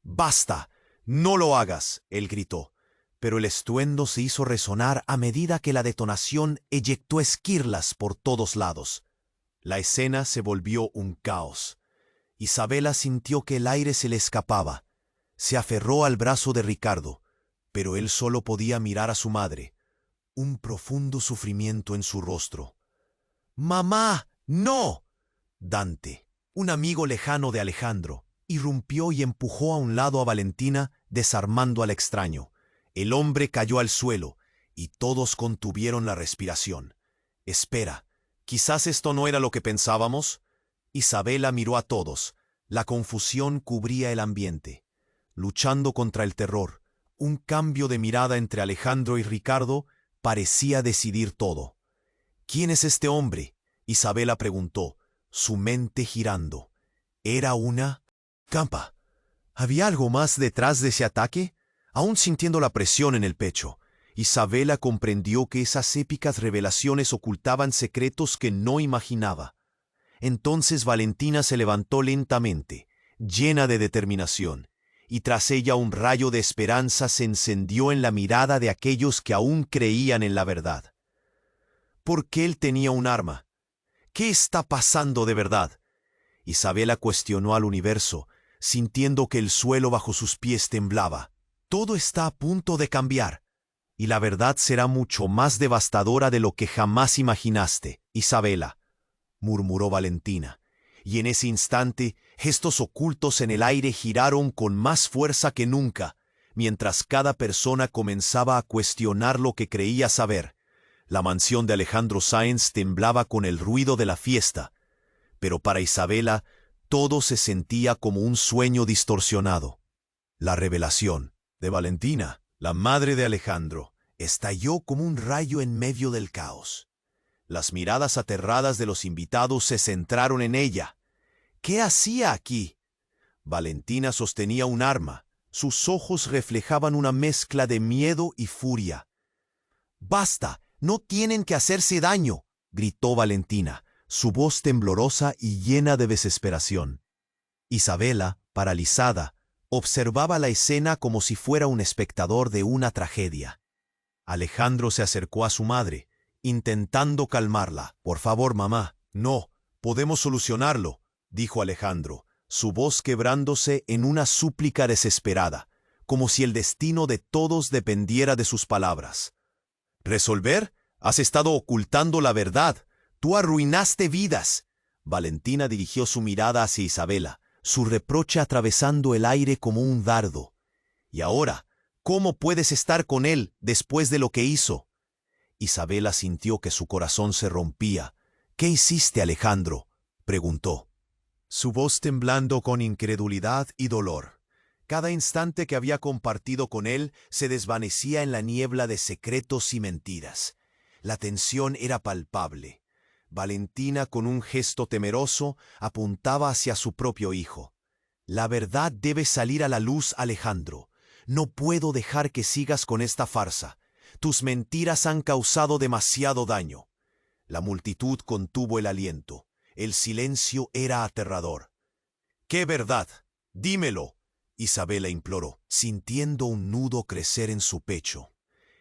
¡Basta! ¡No lo hagas!, él gritó, pero el estruendo se hizo resonar a medida que la detonación eyectó esquirlas por todos lados. La escena se volvió un caos. Isabela sintió que el aire se le escapaba. Se aferró al brazo de Ricardo, pero él solo podía mirar a su madre, un profundo sufrimiento en su rostro. ¡Mamá, no! Dante, un amigo lejano de Alejandro, irrumpió y empujó a un lado a Valentina, desarmando al extraño. El hombre cayó al suelo, y todos contuvieron la respiración. Espera, ¿quizás esto no era lo que pensábamos? Isabela miró a todos. La confusión cubría el ambiente. Luchando contra el terror, un cambio de mirada entre Alejandro y Ricardo parecía decidir todo. ¿Quién es este hombre?, Isabela preguntó, su mente girando. ¿Era una campa? ¿Había algo más detrás de ese ataque? Aún sintiendo la presión en el pecho, Isabela comprendió que esas épicas revelaciones ocultaban secretos que no imaginaba. Entonces Valentina se levantó lentamente, llena de determinación, y tras ella un rayo de esperanza se encendió en la mirada de aquellos que aún creían en la verdad. ¿Por qué él tenía un arma? ¿Qué está pasando de verdad? Isabela cuestionó al universo, sintiendo que el suelo bajo sus pies temblaba. Todo está a punto de cambiar, y la verdad será mucho más devastadora de lo que jamás imaginaste, Isabela, murmuró Valentina, y en ese instante gestos ocultos en el aire giraron con más fuerza que nunca, mientras cada persona comenzaba a cuestionar lo que creía saber. La mansión de Alejandro Sáenz temblaba con el ruido de la fiesta, pero para Isabela todo se sentía como un sueño distorsionado. La revelación de Valentina, la madre de Alejandro, estalló como un rayo en medio del caos. Las miradas aterradas de los invitados se centraron en ella. ¿Qué hacía aquí? Valentina sostenía un arma. Sus ojos reflejaban una mezcla de miedo y furia. ¡Basta! ¡No tienen que hacerse daño!, gritó Valentina, su voz temblorosa y llena de desesperación. Isabela, paralizada, observaba la escena como si fuera un espectador de una tragedia. Alejandro se acercó a su madre, intentando calmarla. «Por favor, mamá, no, podemos solucionarlo», dijo Alejandro, su voz quebrándose en una súplica desesperada, como si el destino de todos dependiera de sus palabras. «¿Resolver? Has estado ocultando la verdad. Tú arruinaste vidas». Valentina dirigió su mirada hacia Isabela, su reproche atravesando el aire como un dardo. «Y ahora, ¿cómo puedes estar con él después de lo que hizo?». Isabela sintió que su corazón se rompía. «¿Qué hiciste, Alejandro?», preguntó, su voz temblando con incredulidad y dolor. Cada instante que había compartido con él se desvanecía en la niebla de secretos y mentiras. La tensión era palpable. Valentina, con un gesto temeroso, apuntaba hacia su propio hijo. «La verdad debe salir a la luz, Alejandro. No puedo dejar que sigas con esta farsa. Tus mentiras han causado demasiado daño». La multitud contuvo el aliento. El silencio era aterrador. «¿Qué verdad? Dímelo», Isabela imploró, sintiendo un nudo crecer en su pecho.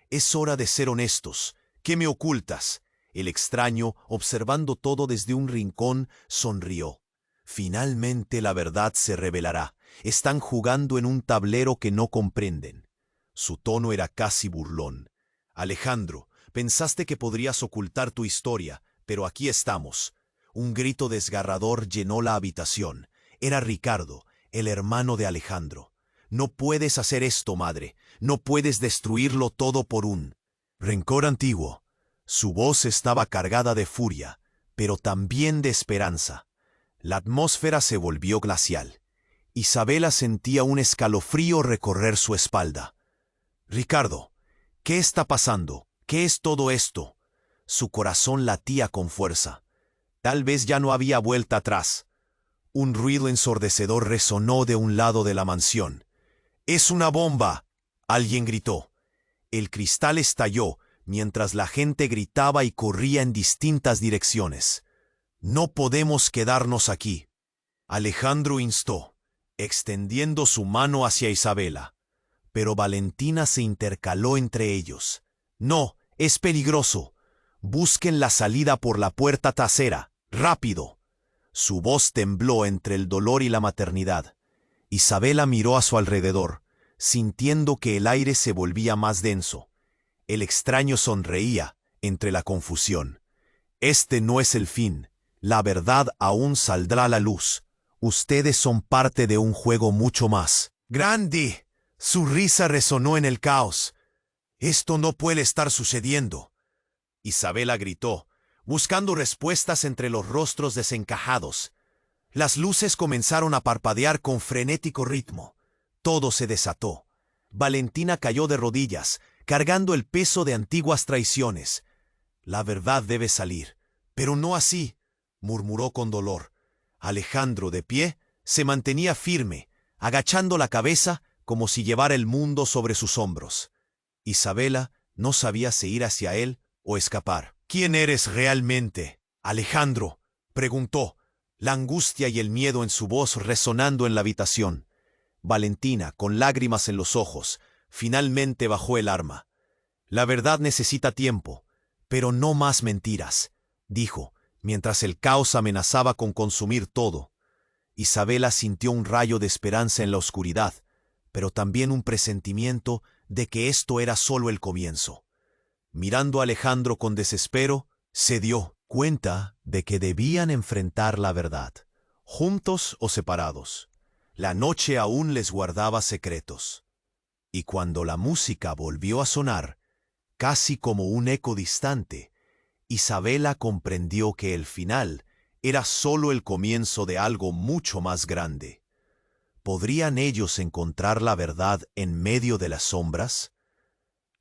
«Es hora de ser honestos. ¿Qué me ocultas? El extraño, observando todo desde un rincón, sonrió. Finalmente la verdad se revelará. Están jugando en un tablero que no comprenden. Su tono era casi burlón. Alejandro, pensaste que podrías ocultar tu historia, pero aquí estamos. Un grito desgarrador llenó la habitación. Era Ricardo, el hermano de Alejandro. No puedes hacer esto, madre. No puedes destruirlo todo por un rencor antiguo. Su voz estaba cargada de furia, pero también de esperanza. La atmósfera se volvió glacial. Isabela sentía un escalofrío recorrer su espalda. Ricardo, ¿qué está pasando? ¿Qué es todo esto? Su corazón latía con fuerza. Tal vez ya no había vuelta atrás. Un ruido ensordecedor resonó de un lado de la mansión. ¡Es una bomba!, alguien gritó. El cristal estalló mientras la gente gritaba y corría en distintas direcciones. No podemos quedarnos aquí. Alejandro instó, extendiendo su mano hacia Isabela. Pero Valentina se intercaló entre ellos. No, es peligroso. Busquen la salida por la puerta trasera. ¡Rápido! Su voz tembló entre el dolor y la maternidad. Isabela miró a su alrededor, sintiendo que el aire se volvía más denso. El extraño sonreía entre la confusión. Este no es el fin. La verdad aún saldrá a la luz. Ustedes son parte de un juego mucho más grande. Su risa resonó en el caos. Esto no puede estar sucediendo. Isabela gritó, buscando respuestas entre los rostros desencajados. Las luces comenzaron a parpadear con frenético ritmo. Todo se desató. Valentina cayó de rodillas, cargando el peso de antiguas traiciones. La verdad debe salir, pero no así, murmuró con dolor. Alejandro, de pie, se mantenía firme, agachando la cabeza como si llevara el mundo sobre sus hombros. Isabela no sabía si ir hacia él o escapar. ¿Quién eres realmente? Alejandro, preguntó, la angustia y el miedo en su voz resonando en la habitación. Valentina, con lágrimas en los ojos, finalmente bajó el arma. La verdad necesita tiempo, pero no más mentiras, dijo, mientras el caos amenazaba con consumir todo. Isabela sintió un rayo de esperanza en la oscuridad, pero también un presentimiento de que esto era solo el comienzo. Mirando a Alejandro con desespero, se dio cuenta de que debían enfrentar la verdad, juntos o separados. La noche aún les guardaba secretos. Y cuando la música volvió a sonar, casi como un eco distante, Isabela comprendió que el final era solo el comienzo de algo mucho más grande. ¿Podrían ellos encontrar la verdad en medio de las sombras?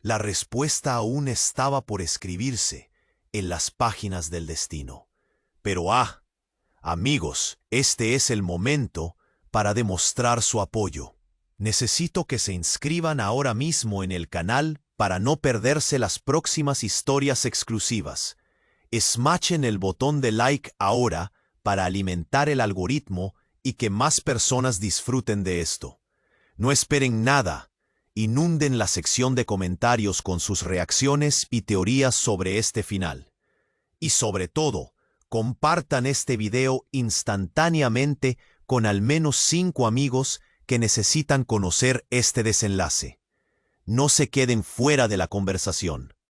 La respuesta aún estaba por escribirse en las páginas del destino. Pero amigos, este es el momento para demostrar su apoyo. Necesito que se inscriban ahora mismo en el canal para no perderse las próximas historias exclusivas. Smachen el botón de like ahora para alimentar el algoritmo y que más personas disfruten de esto. No esperen nada. Inunden la sección de comentarios con sus reacciones y teorías sobre este final. Y sobre todo, compartan este video instantáneamente con al menos 5 amigos que necesitan conocer este desenlace. No se queden fuera de la conversación.